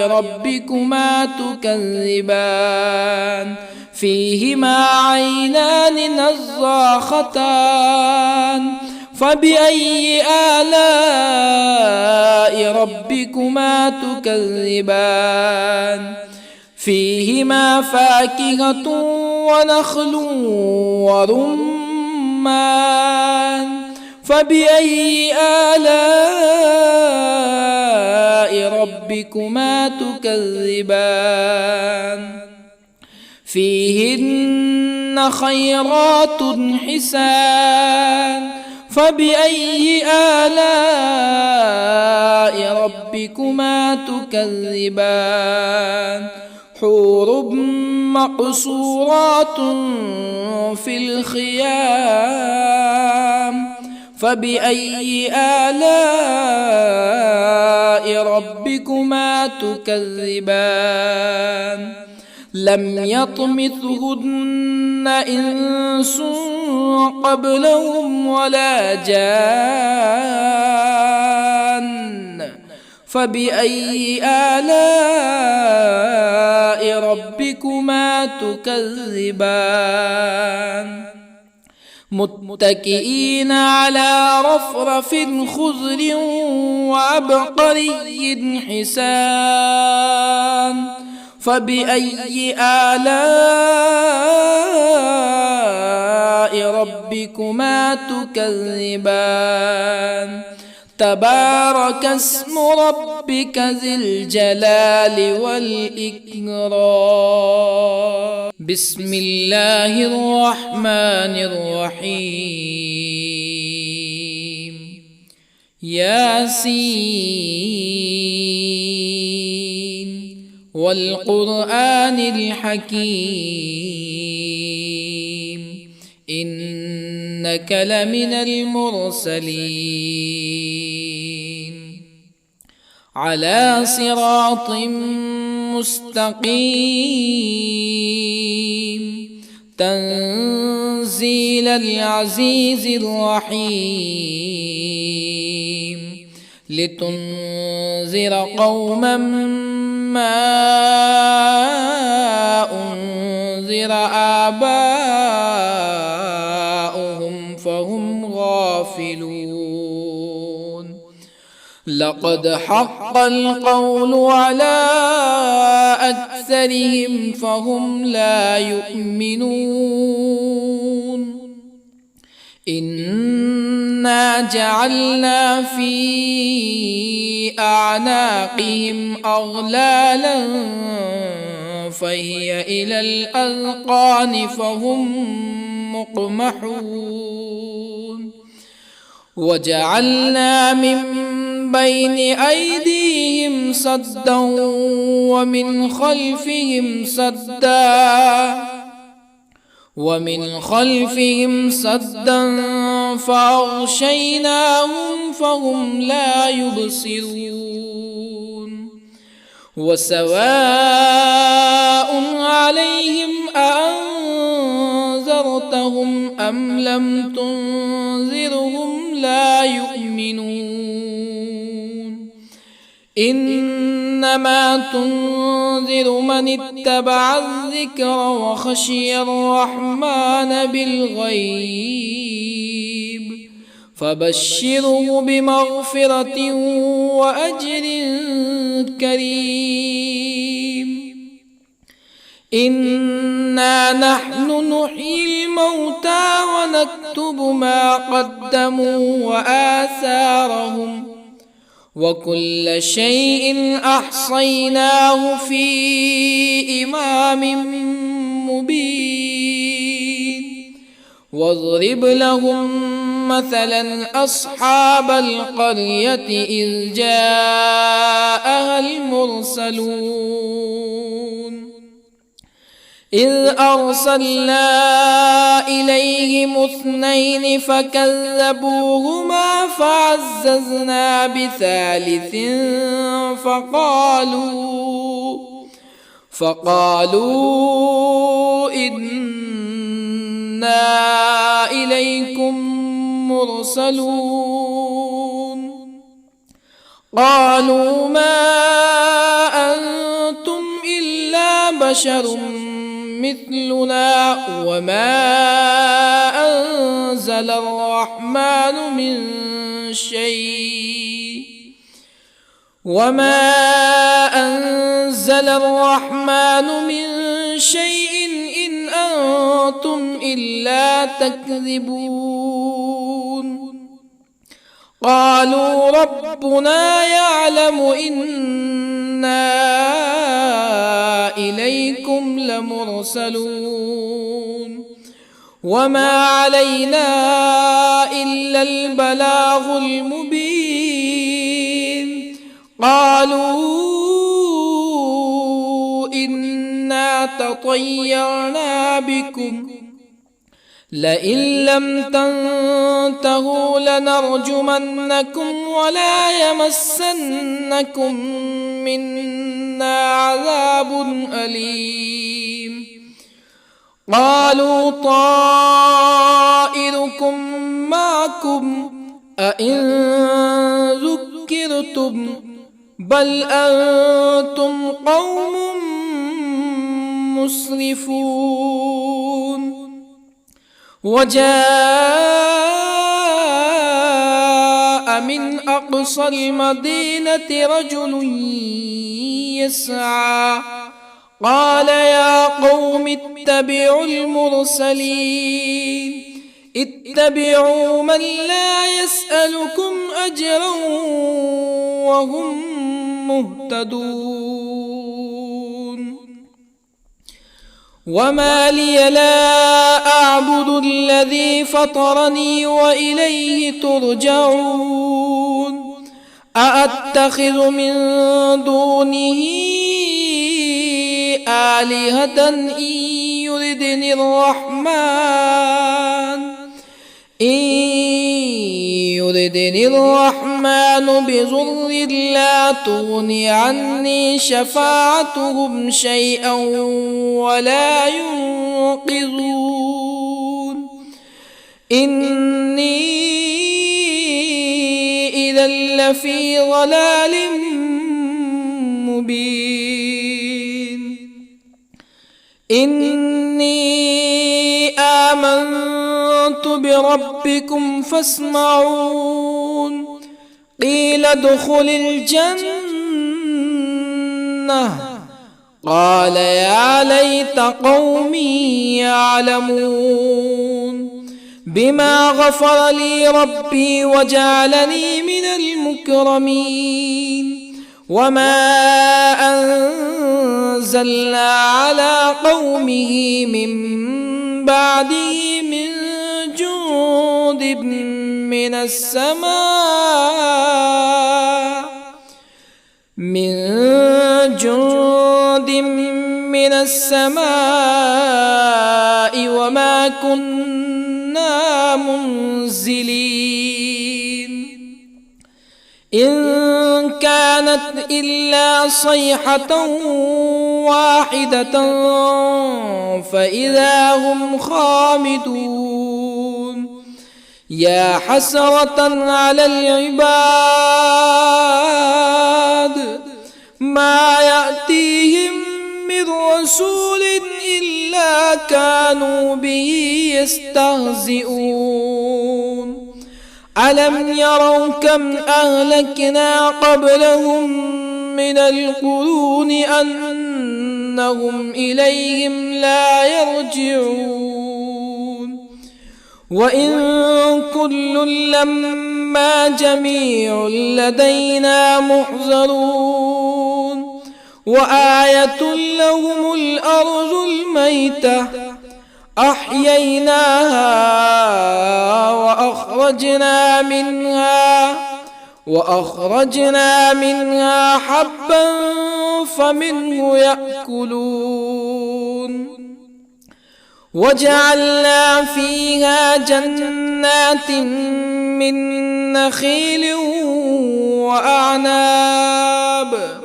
ربكما تكذبان فيهما عينان نضاختان فبأي آلاء ربكما تكذبان فيهما فاكهة ونخل ورمان فبأي آلاء ربكما تكذبان فيهن خيرات حسان فبأي آلاء ربكما تكذبان حور مقصورات في الخيام فبأي آلاء ربكما تكذبان لم يطمثهن إنس قبلهم ولا جان فبأي آلاء ربكما تكذبان متكئين على رفرف خضر وعبقري حسان فبأي آلاء ربكما تكذبان تبارك اسم ربك ذي الجلال والإكرام بسم الله الرحمن الرحيم ياسين والقرآن الحكيم إنك لمن المرسلين على صراط مستقيم تنزيل العزيز الرحيم لتنذر قوما ما أنذر آباؤهم فهم غافلون لقد حق القول على أكثرهم فهم لا يؤمنون إنا جعلنا في أعناقهم أغلالا فهي إلى الأذقان فهم مقمحون وجعلنا من بين أيديهم سدا ومن خلفهم سدا فأغشيناهم فهم لا يبصرون وسواء عليهم أأنذرتهم أم لم تنذرهم لا يؤمنون إنما تنذر من اتبع الذكر وخشي الرحمن بالغيب فبشره بمغفرة وأجر كريم إنا نحن نحيي الموتى ونكتب ما قدموا وآثارهم وكل شيء أحصيناه في إمام مبين واضرب لهم مثلا أصحاب القرية إذ جاءها المرسلون إذ أرسلنا إليهم اثنين فكذبوهما فعززنا بثالث فقالوا إنا إليكم مرسلون قالوا ما أنتم إلا بشر مثلنا وما أنزل الرحمن من شيء إن أنتم إلا تكذبون قالوا ربنا يعلم إنا إليكم لمرسلون وما علينا إلا البلاغ المبين قالوا إنا تطيرنا بكم لئن لم تنتهوا لنرجمنكم ولا يمسنكم منا عذاب أليم قالوا طائركم معكم أئن ذكرتم بل أنتم قوم مسرفون وجاء من أقصى المدينة رجل يسعى قال يا قوم اتبعوا المرسلين اتبعوا من لا يسألكم أجرا وهم مهتدون وما لي لا أعبد الذي فطرني وإليه ترجعون أأتخذ من دونه آلهة إن يردني الرحمن بضر لا تغني عني شفاعتهم شيئا ولا ينقذون إني إذا لفي ضلال مبين إني آمنت بربكم فاسمعون قيل ادخل الجنة قال يا ليت قومي يعلمون بما غفر لي ربي وجعلني من المكرمين وما أنزلنا على قومه من بعده من جند من السماء وما كنا منزلين إن كانت إلا صيحة واحدة فإذا هم خامدون يا حسرة على العباد ما يأتيهم من رسول إلا كانوا به يستهزئون ألم يروا كم أهلكنا قبلهم من القرون أنهم إليهم لا يرجعون وإن كل لما جميع لدينا محضرون وآية لهم الأرض الميتة أحييناها وأخرجنا منها حبا فمنه يأكلون وجعلنا فيها جنات من نخيل وأعناب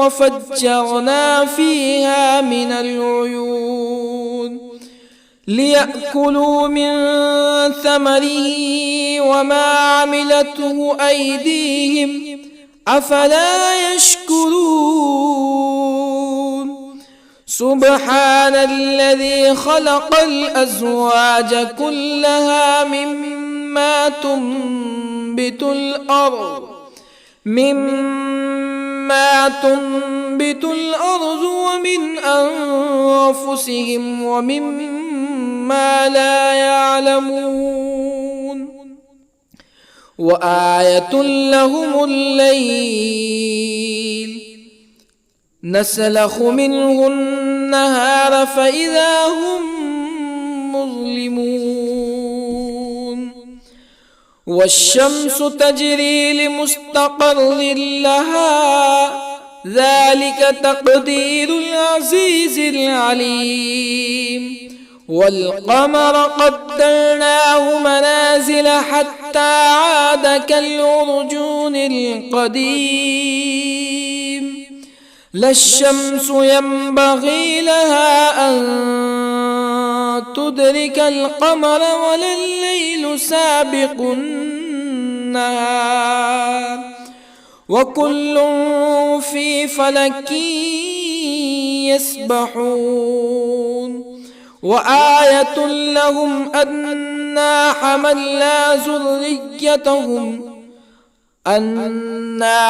وفجرنا فيها من العيون ليأكلوا من ثمره وما عملته أيديهم أفلا يشكرون سبحان الذي خلق الأزواج كلها مما تنبت الأرض ومن أنفسهم ومما لا يعلمون وآية لهم الليل نسلخ منه النهار فإذا هم مظلمون والشمس تجري لمستقر لها ذلك تقدير العزيز العليم. والقمر قدرناه منازل حتى عاد كالعرجون القديم. لا الشمس ينبغي لها أن تدرك القمر ولا الليل سابق النهار وكل في فلك يسبحون. وآية لهم أنا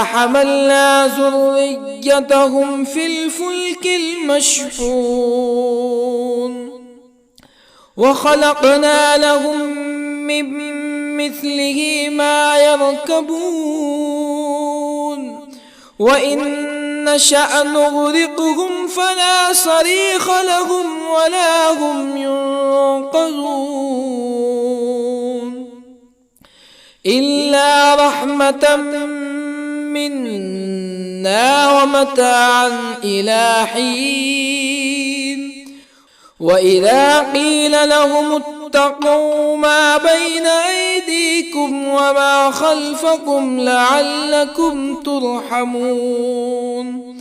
حملنا ذريتهم في الفلك المشحون وخلقنا لهم من مثله ما يركبون وإن نشأ نغرقهم فلا صريخ لهم ولا هم ينقذون إلا رحمة منا ومتاعا إلى حين. وإذا قيل لهم اتقوا ما بين أيديكم وما خلفكم لعلكم ترحمون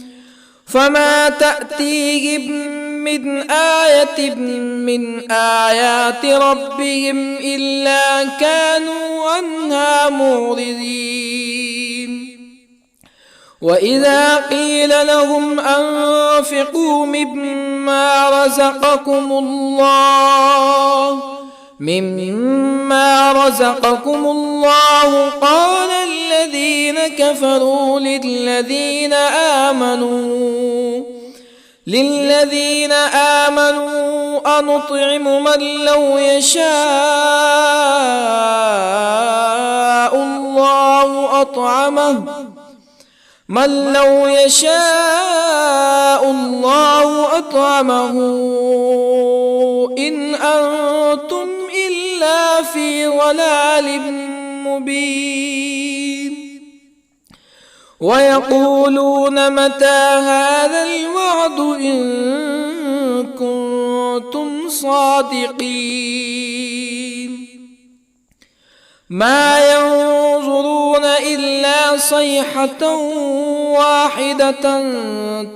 فما تأتيهم من آية من آيات ربهم إلا كانوا عنها معرضين. وإذا قيل لهم أنفقوا مما رزقكم الله قال الذين كفروا للذين آمنوا أنطعم من لو يشاء الله أطعمه إن أنتم إلا في ضلال مبين. ويقولون متى هذا الوعد إن كنتم صادقين ما ينظرون إلا صيحة واحدة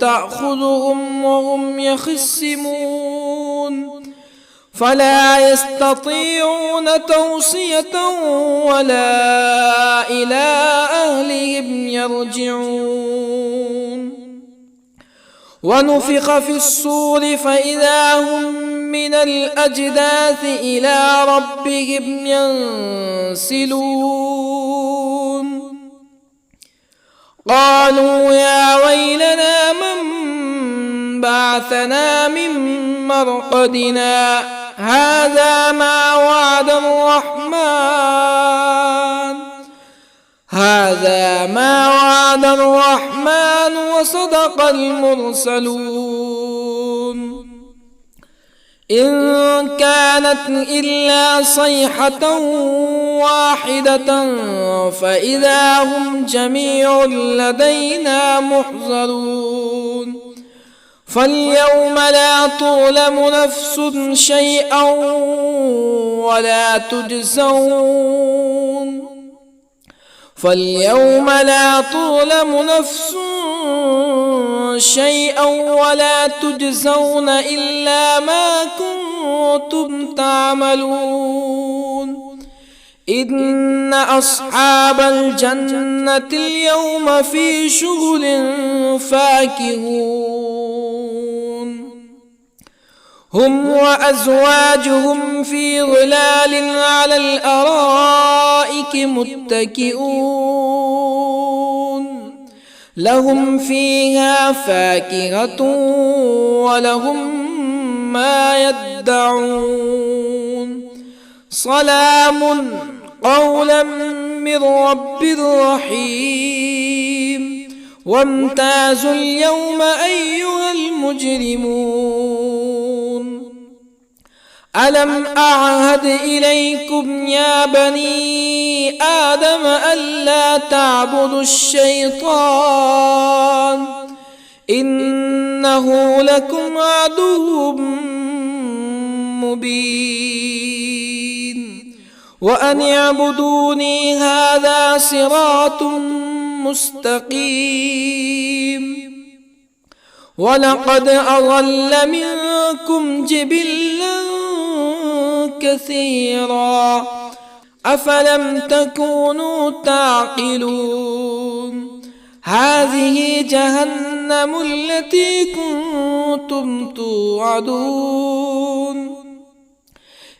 تأخذهم وهم يخصمون فلا يستطيعون توصية ولا إلى أهلهم يرجعون. ونفخ في الصور فإذا هم من الأجداث إلى ربهم ينسلون قالوا يا ويلنا من بعثنا من مرقدنا هذا ما وعد الرحمن وصدق المرسلون إن كانت إلا صيحة واحدة فإذا هم جميع لدينا محضرون فاليوم لا تظلم نفس شيئا ولا تجزون إلا ما كنتم تعملون إن أصحاب الجنة اليوم في شغل فاكهون هم وأزواجهم في ظلال على الأرائك متكئون لهم فيها فاكهة ولهم ما يدعون سلام قولا من رب رحيم وامتازوا اليوم أيها المجرمون ألم أعهد إليكم يا بني آدم ألا تعبدوا الشيطان إنه لكم عدو مبين وأن اعبدوني هذا صراط مستقيم ولقد أضل منكم جبلا كثيرا أفلم تكونوا تعقلون هذه جهنم التي كنتم توعدون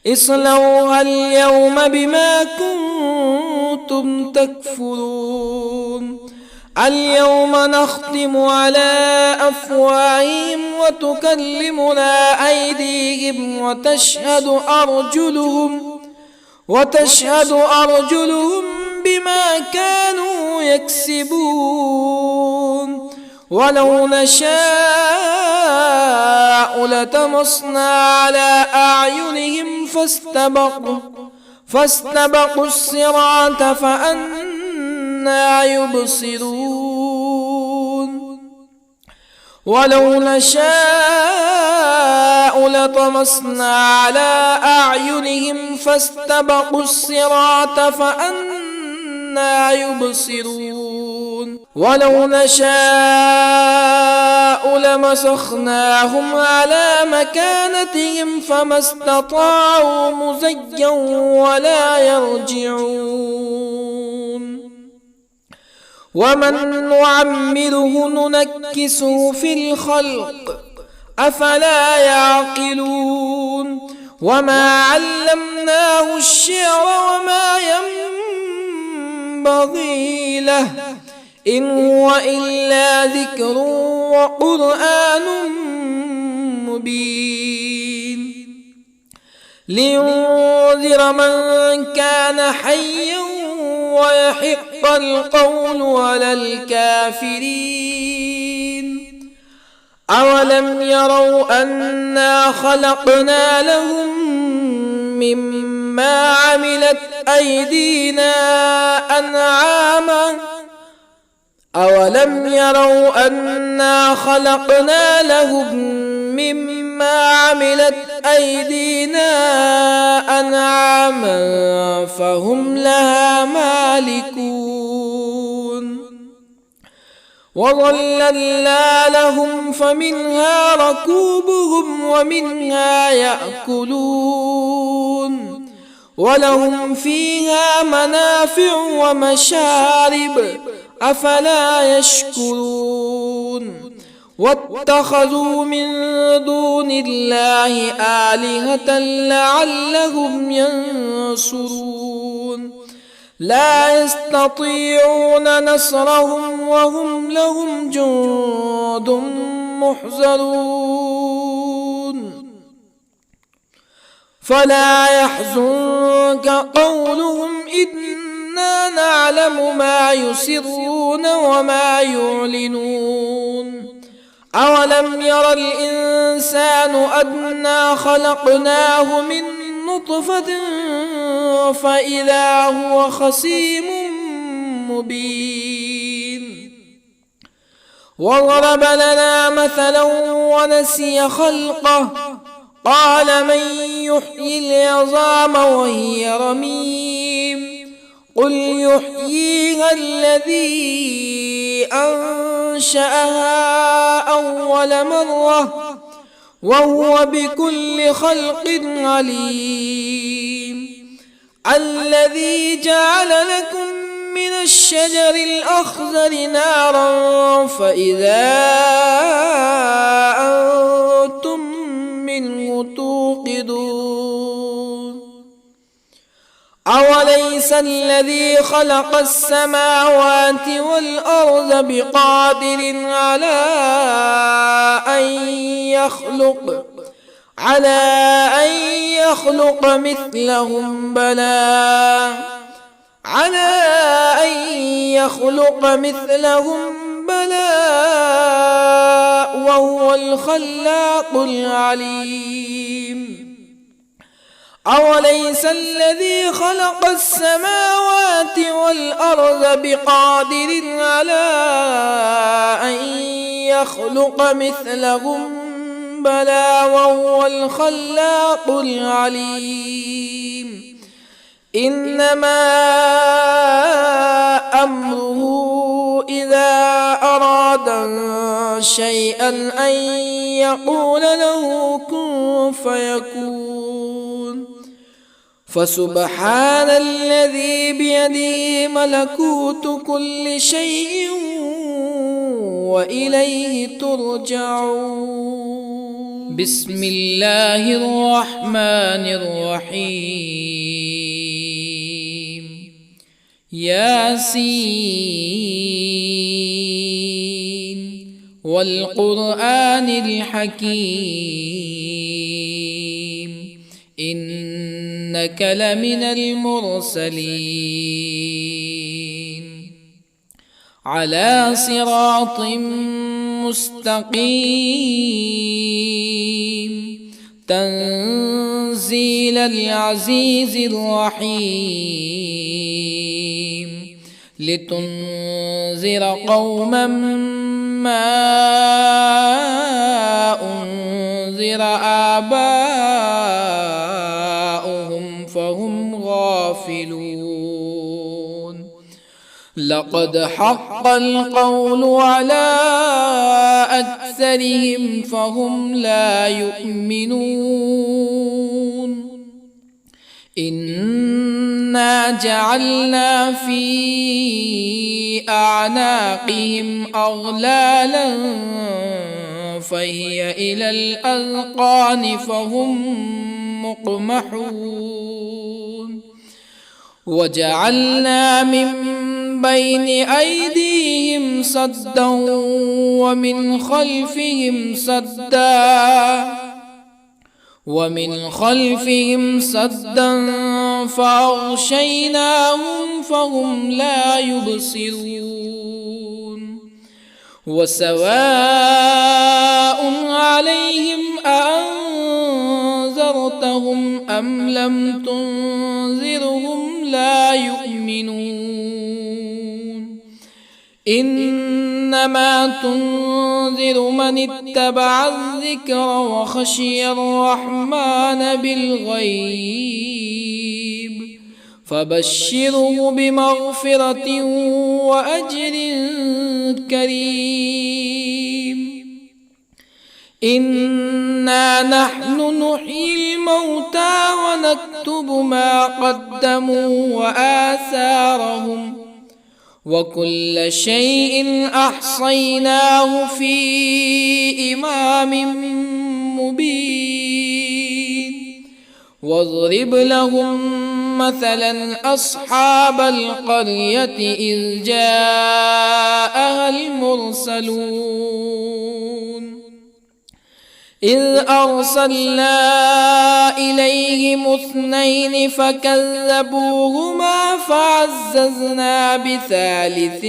اصلوها اليوم بما كنتم تكفرون اليوم نختم على أفواههم وتكلمنا أيديهم وتشهد أرجلهم بما كانوا يكسبون ولو نشاء لطمسنا على أعينهم فاستبقوا الصراط فأنى يبصرون ولو نشاء لطمسنا على أعينهم فاستبقوا الصراط فأنى يبصرون ولو نشاء لمسخناهم على مكانتهم فما استطاعوا مزيا ولا يرجعون ومن نعمره ننكسه في الخلق أفلا يعقلون وما علمناه الشعر وما ينبغي له إن هو إلا ذكر وقرآن مبين لينذر من كان حيا ويحق القول على الكافرين أولم يروا أنا خلقنا لهم مما عملت أيدينا أنعاما فهم لها مالكون وظللنا لهم فمنها ركوبهم ومنها يأكلون ولهم فيها منافع ومشارب أفلا يشكرون واتخذوا من دون الله آلهة لعلهم ينصرون لا يستطيعون نصرهم وهم لهم جند محضرون فلا يحزنك قولهم إنا نعلم ما يسرون وما يعلنون أولم ير الإنسان أنا خلقناه من نطفة فإذا هو خصيم مبين وضرب لنا مثلا ونسي خلقه قال من يحيي العظام وهي رميم قل يحييها الذي أنشأها أول مرة وهو بكل خلق عليم الذي جعل لكم من الشجر الأخضر نارا فإذا أنتم منه توقدون أوليس الذي خلق السماوات والأرض بقادر على أن يخلق مثلهم بلى وهو الخلاق العليم أوليس الذي خلق السماوات والأرض بقادر على أن يخلق مثلهم بلى وهو الخلاق العليم إنما أمره إذا أراد شيئا أن يقول له كن فيكون فسبحان الذي بيده ملكوت كل شيء وإليه ترجعون. بسم الله الرحمن الرحيم. ياسين والقرآن الحكيم إنك لمن المرسلين على صراط مستقيم تنزيل العزيز الرحيم لتنذر قوما ما أنذر آباؤهم فهم غافلون لقد حق القول على أكثرهم فهم لا يؤمنون إنا جعلنا في أعناقهم أغلالا فهي إلى الأذقان فهم مقمحون وجعلنا من بين أيديهم سدا ومن خلفهم سدا فأغشيناهم فهم لا يبصرون وسواء عليهم أأنذرتهم أم لم تنذرهم لا يؤمنون إنما تنذر من اتبع الذكر وخشي الرحمن بالغيب فبشره بمغفرة وأجر كريم إنا نحن نحيي الموتى ونكتب ما قدموا وآثارهم وكل شيء أحصيناه في إمام مبين واضرب لهم مثلا أصحاب القرية إذ جاءها المرسلون إذ أرسلنا إليهم اثنين فكذبوهما فعززنا بثالث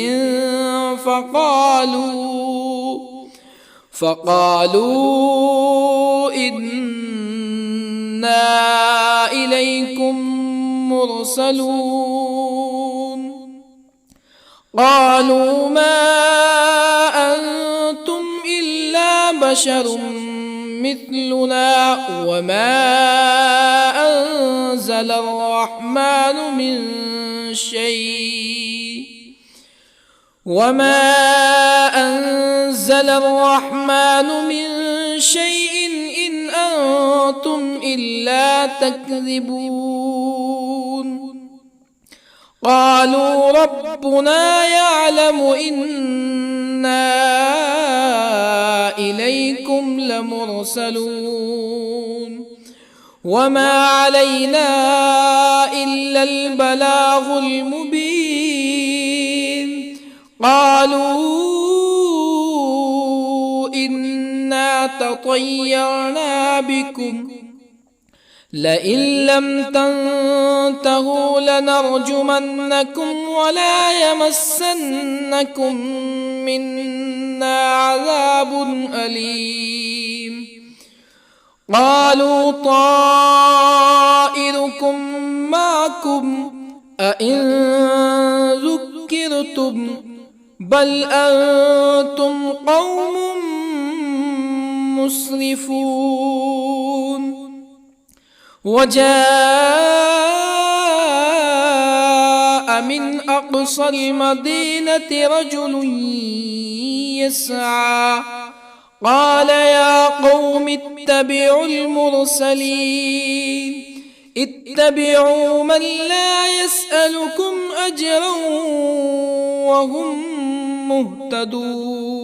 فقالوا إنا إليكم مرسلون قالوا ما أنتم إلا بشر مثلنا وما أنزل الرحمن من شيء إن أنتم إلا تكذبون قالوا ربنا يعلم إنا إليكم لمرسلون وما علينا إلا البلاغ المبين قالوا إنا تطيرنا بكم لئن لم تنتهوا لنرجمنكم ولا يمسنكم منا عذاب أليم قالوا طائركم أئن ذكرتم بل أنتم قوم مسرفون. وجاء من أقصى المدينة رجل يسعى قال يا قوم اتبعوا المرسلين اتبعوا من لا يسألكم أجرا وهم مهتدون.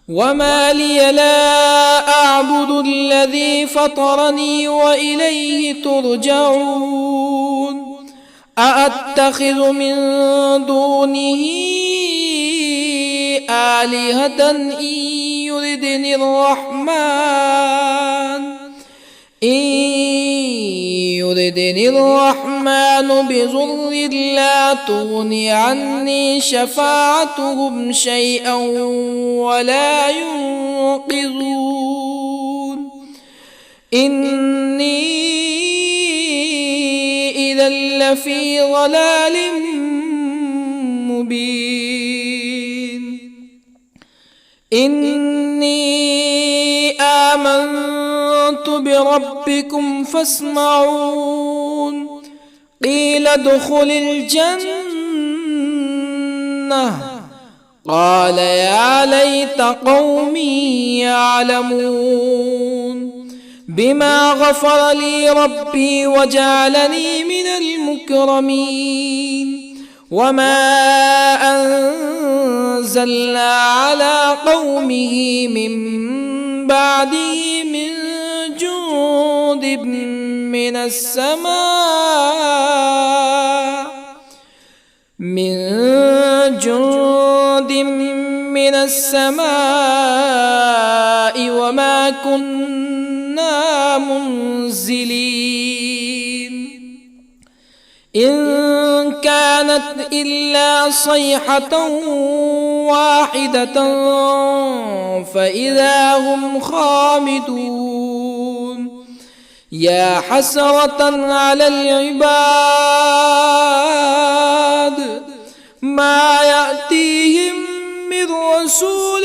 وما لي لا أعبد الذي فطرني وإليه ترجعون. أأتخذ من دونه آلهة إن يردني الرحمن بضر لا تغني عني شفاعتهم شيئا ولا ينقذون. إني إذا لفي ضلال مبين. إني آمنت بربكم فاسمعون. قيل ادخل الجنة قال يا ليت قومي يعلمون بما غفر لي ربي وجعلني من المكرمين. وما أنزلنا على قومه من بعده من جند من السماء وما كنا منزلين. إن كانت إلا صيحة واحدة فإذا هم خامدون. يا حسرة على العباد ما يأتيهم من رسول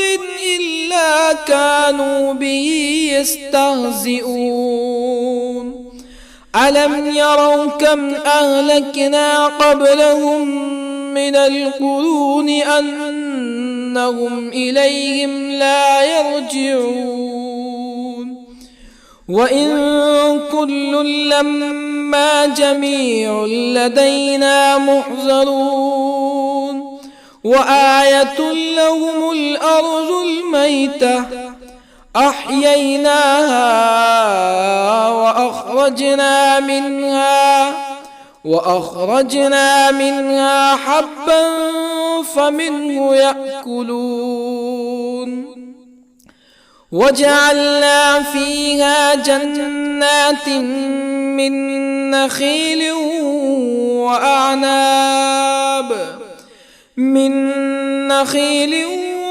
إلا كانوا به يستهزئون. ألم يروا كم أهلكنا قبلهم من القرون أنهم إليهم لا يرجعون. وإن كل لما جميع لدينا محضرون. وآية لهم الأرض الميتة أحييناها وأخرجنا منها حبا فمنه يأكلون. وجعلنا فيها جنات من نخيل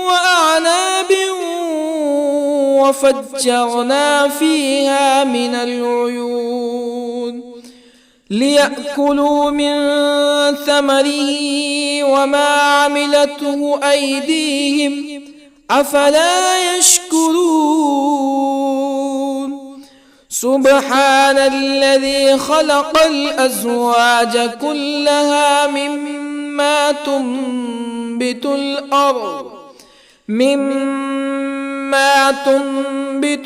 وأعناب وفجرنا فيها من العيون ليأكلوا من ثمره وما عملته أيديهم أفلا يشكرون. سبحان الذي خلق الأزواج كلها مما تنبت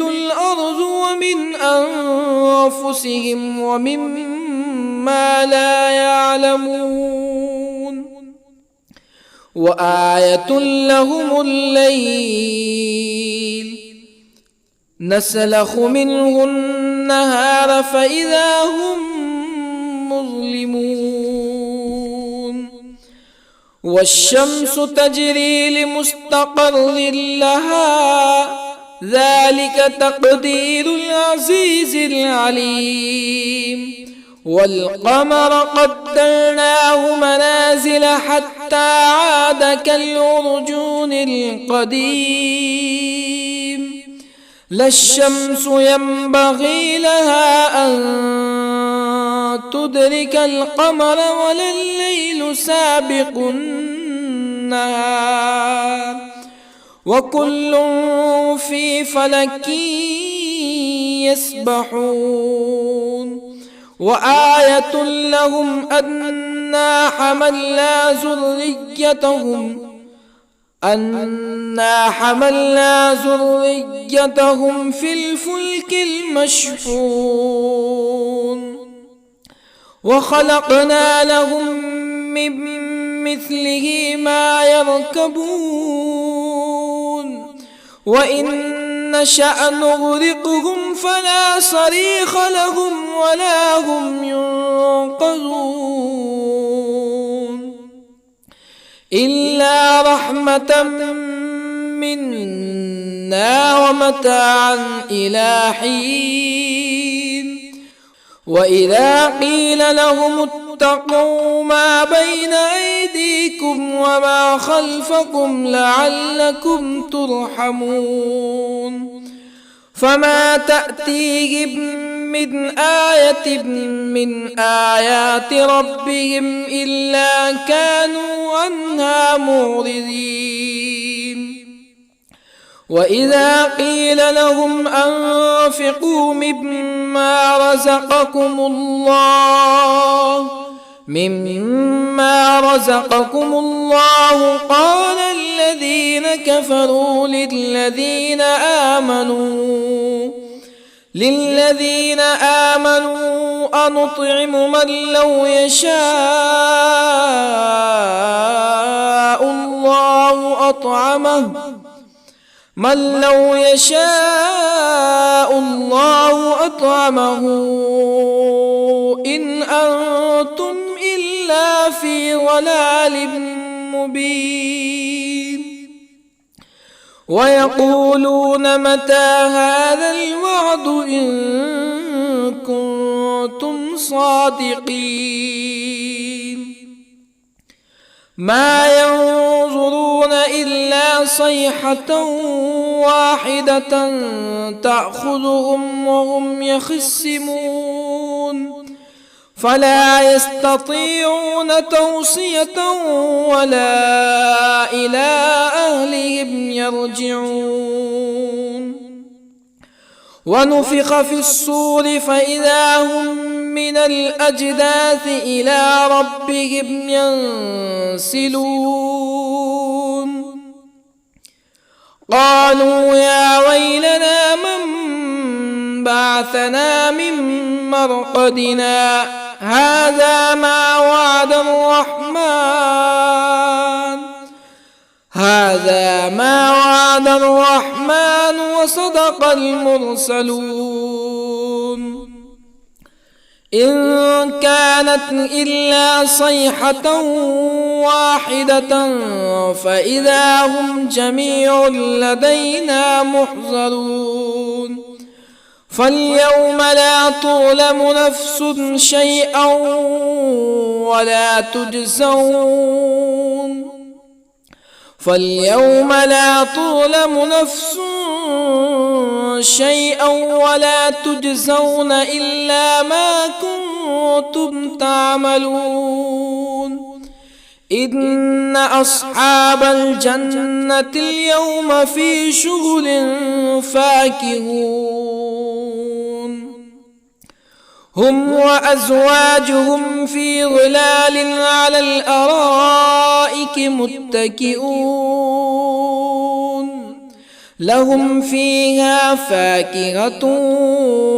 الأرض ومن أنفسهم ومما لا يعلمون. وآية لهم الليل نسلخ منه النهار فإذا هم مظلمون. والشمس تجري لمستقر لها ذلك تقدير العزيز العليم. والقمر قدرناه منازل حتى عاد كالعرجون القديم. لا الشمس ينبغي لها أن تدرك القمر ولا الليل سابق النهار وكل في فلك يسبحون وآية لهم أنا حملنا ذريتهم في الفلك المشحون وخلقنا لهم من مثله ما يركبون وإن نشأ نغرقهم فلا صريخ لهم ولا هم ينقذون إلا رحمة منا ومتاعا إلى حين وإذا قيل لهم اتقوا ما بين أيديكم وما خلفكم لعلكم ترحمون فما تأتيهم من آية من آيات ربهم إلا كانوا عنها معرضين وإذا قيل لهم أنفقوا مما رزقكم الله قال الذين كفروا للذين آمنوا أنطعم من لو يشاء الله أطعمه إن أنتم إلا في ضلال مبين ويقولون متى هذا الوعد إن كنتم صادقين ما ينظرون إلا صيحة واحدة تأخذهم وهم يخصمون فلا يستطيعون توصية ولا إلى أهلهم يرجعون ونفخ في الصور فإذا هم من الأجداث إلى ربهم ينسلون قالوا يا ويلنا من بعثنا من مرقدنا هذا ما وعد الرحمن وصدق المرسلون إن كانت إلا صيحة واحدة فإذا هم جميع لدينا محضرون فاليوم لا تظلم نفس شيئا ولا تجزون إلا ما كنتم تعملون إن أصحاب الجنة اليوم في شغل فاكهون هم وأزواجهم في ظلال على الأرائك متكئون لهم فيها فاكهة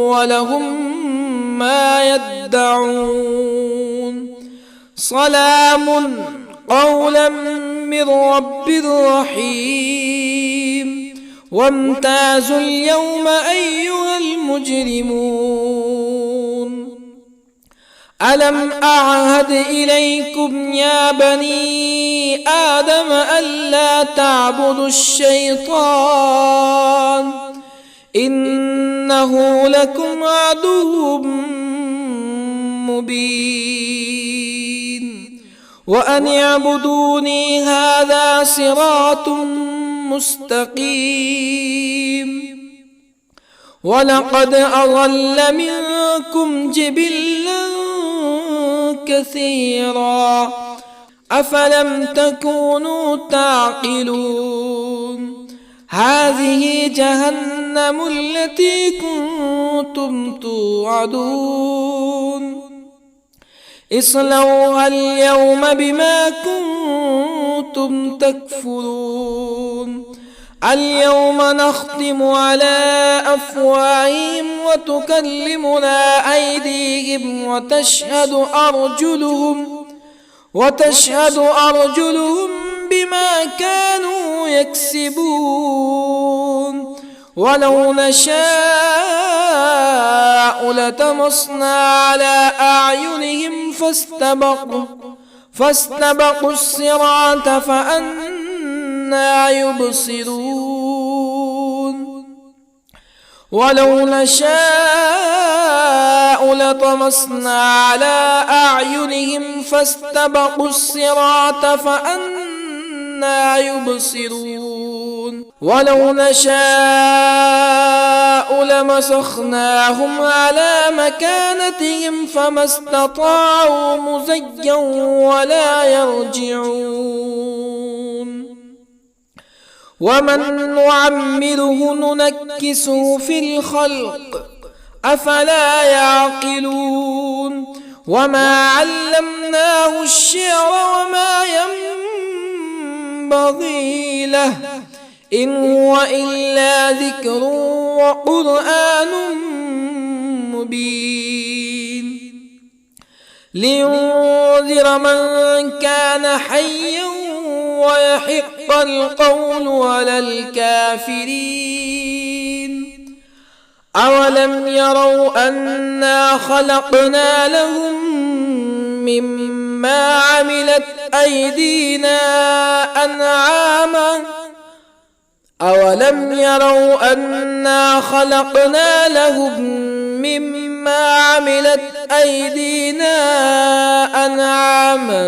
ولهم ما يدعون سلام قولا من رب رحيم وامتازوا اليوم أيها المجرمون ألم أعهد إليكم يا بني آدم ألا تعبدوا الشيطان إنه لكم عدو مبين وأن اعبدوني هذا صراط مستقيم ولقد أضل منكم جبلا كثيرا أفلم تكونوا تعقلون هذه جهنم التي كنتم توعدون اصلوها اليوم بما كنتم تكفرون اليوم نختم على أفواههم وتكلمنا أيديهم وتشهد أرجلهم بما كانوا يكسبون ولو نشاء لطمسنا على أعينهم فاستبقوا الصراط فأنى يبصرون ولو نشاء لطمسنا على أعينهم فاستبقوا الصراط فأنى يبصرون ولو نشاء لمسخناهم على مكانتهم فما استطاعوا مزيا ولا يرجعون ومن نعمره ننكسه في الخلق أفلا يعقلون وما علمناه الشعر وما ينبغي له إن هو إلا ذكر وقرآن مبين لينذر من كان حيا ويحق القول على الكافرين أولم يروا أنا خلقنا لهم مما عملت أيدينا أنعاما أولم يروا أنا خلقنا لهم مما عملت أيدينا أنعاما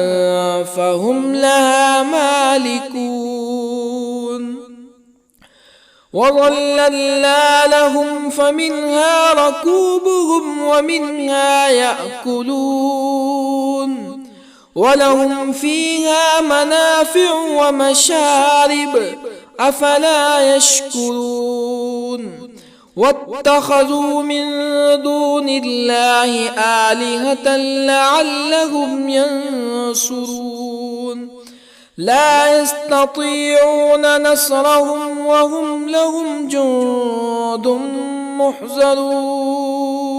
فهم لها مالكون وظللنا لهم فمنها ركوبهم ومنها يأكلون ولهم فيها منافع ومشارب أفلا يشكرون واتخذوا من دون الله آلهة لعلهم ينصرون لا يستطيعون نصرهم وهم لهم جند محضرون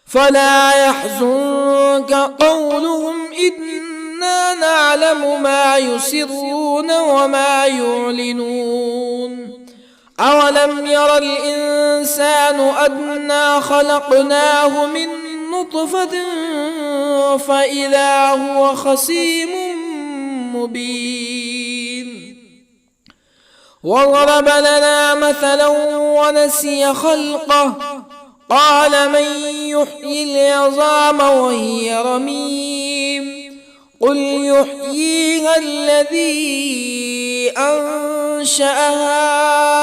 فلا يحزنك قولهم إنا نعلم ما يسرون وما يعلنون أولم ير الإنسان أنا خلقناه من نطفة فإذا هو خصيم مبين وضرب لنا مثلا ونسي خلقه قال من يحيي العظام وهي رميم قل يحييها الذي أنشأها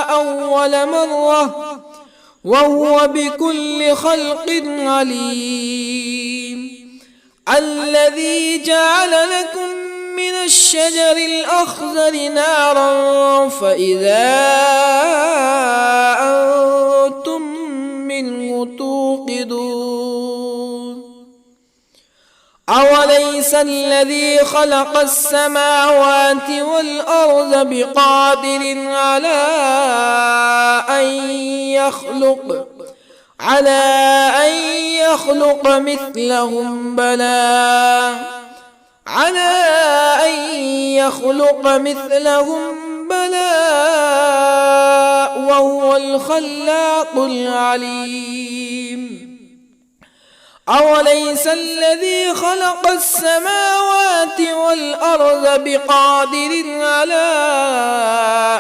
أول مرة وهو بكل خلق عليم الذي جعل لكم من الشجر الأخضر نارا فإذا أنتم منه توقدون أوليس الذي خلق السماوات والأرض بقادر على أن يخلق مثلهم بلى وهو الخلاق العليم أوليس الذي خلق السماوات والأرض بقادر على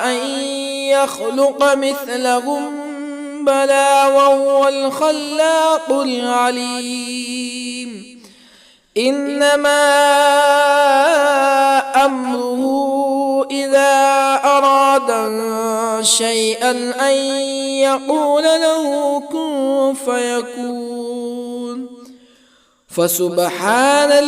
أن يخلق مثلهم بلى وهو الخلاق العليم إنما أمره إذا أراد شيئا أن يقول له كن فيكون فسبحان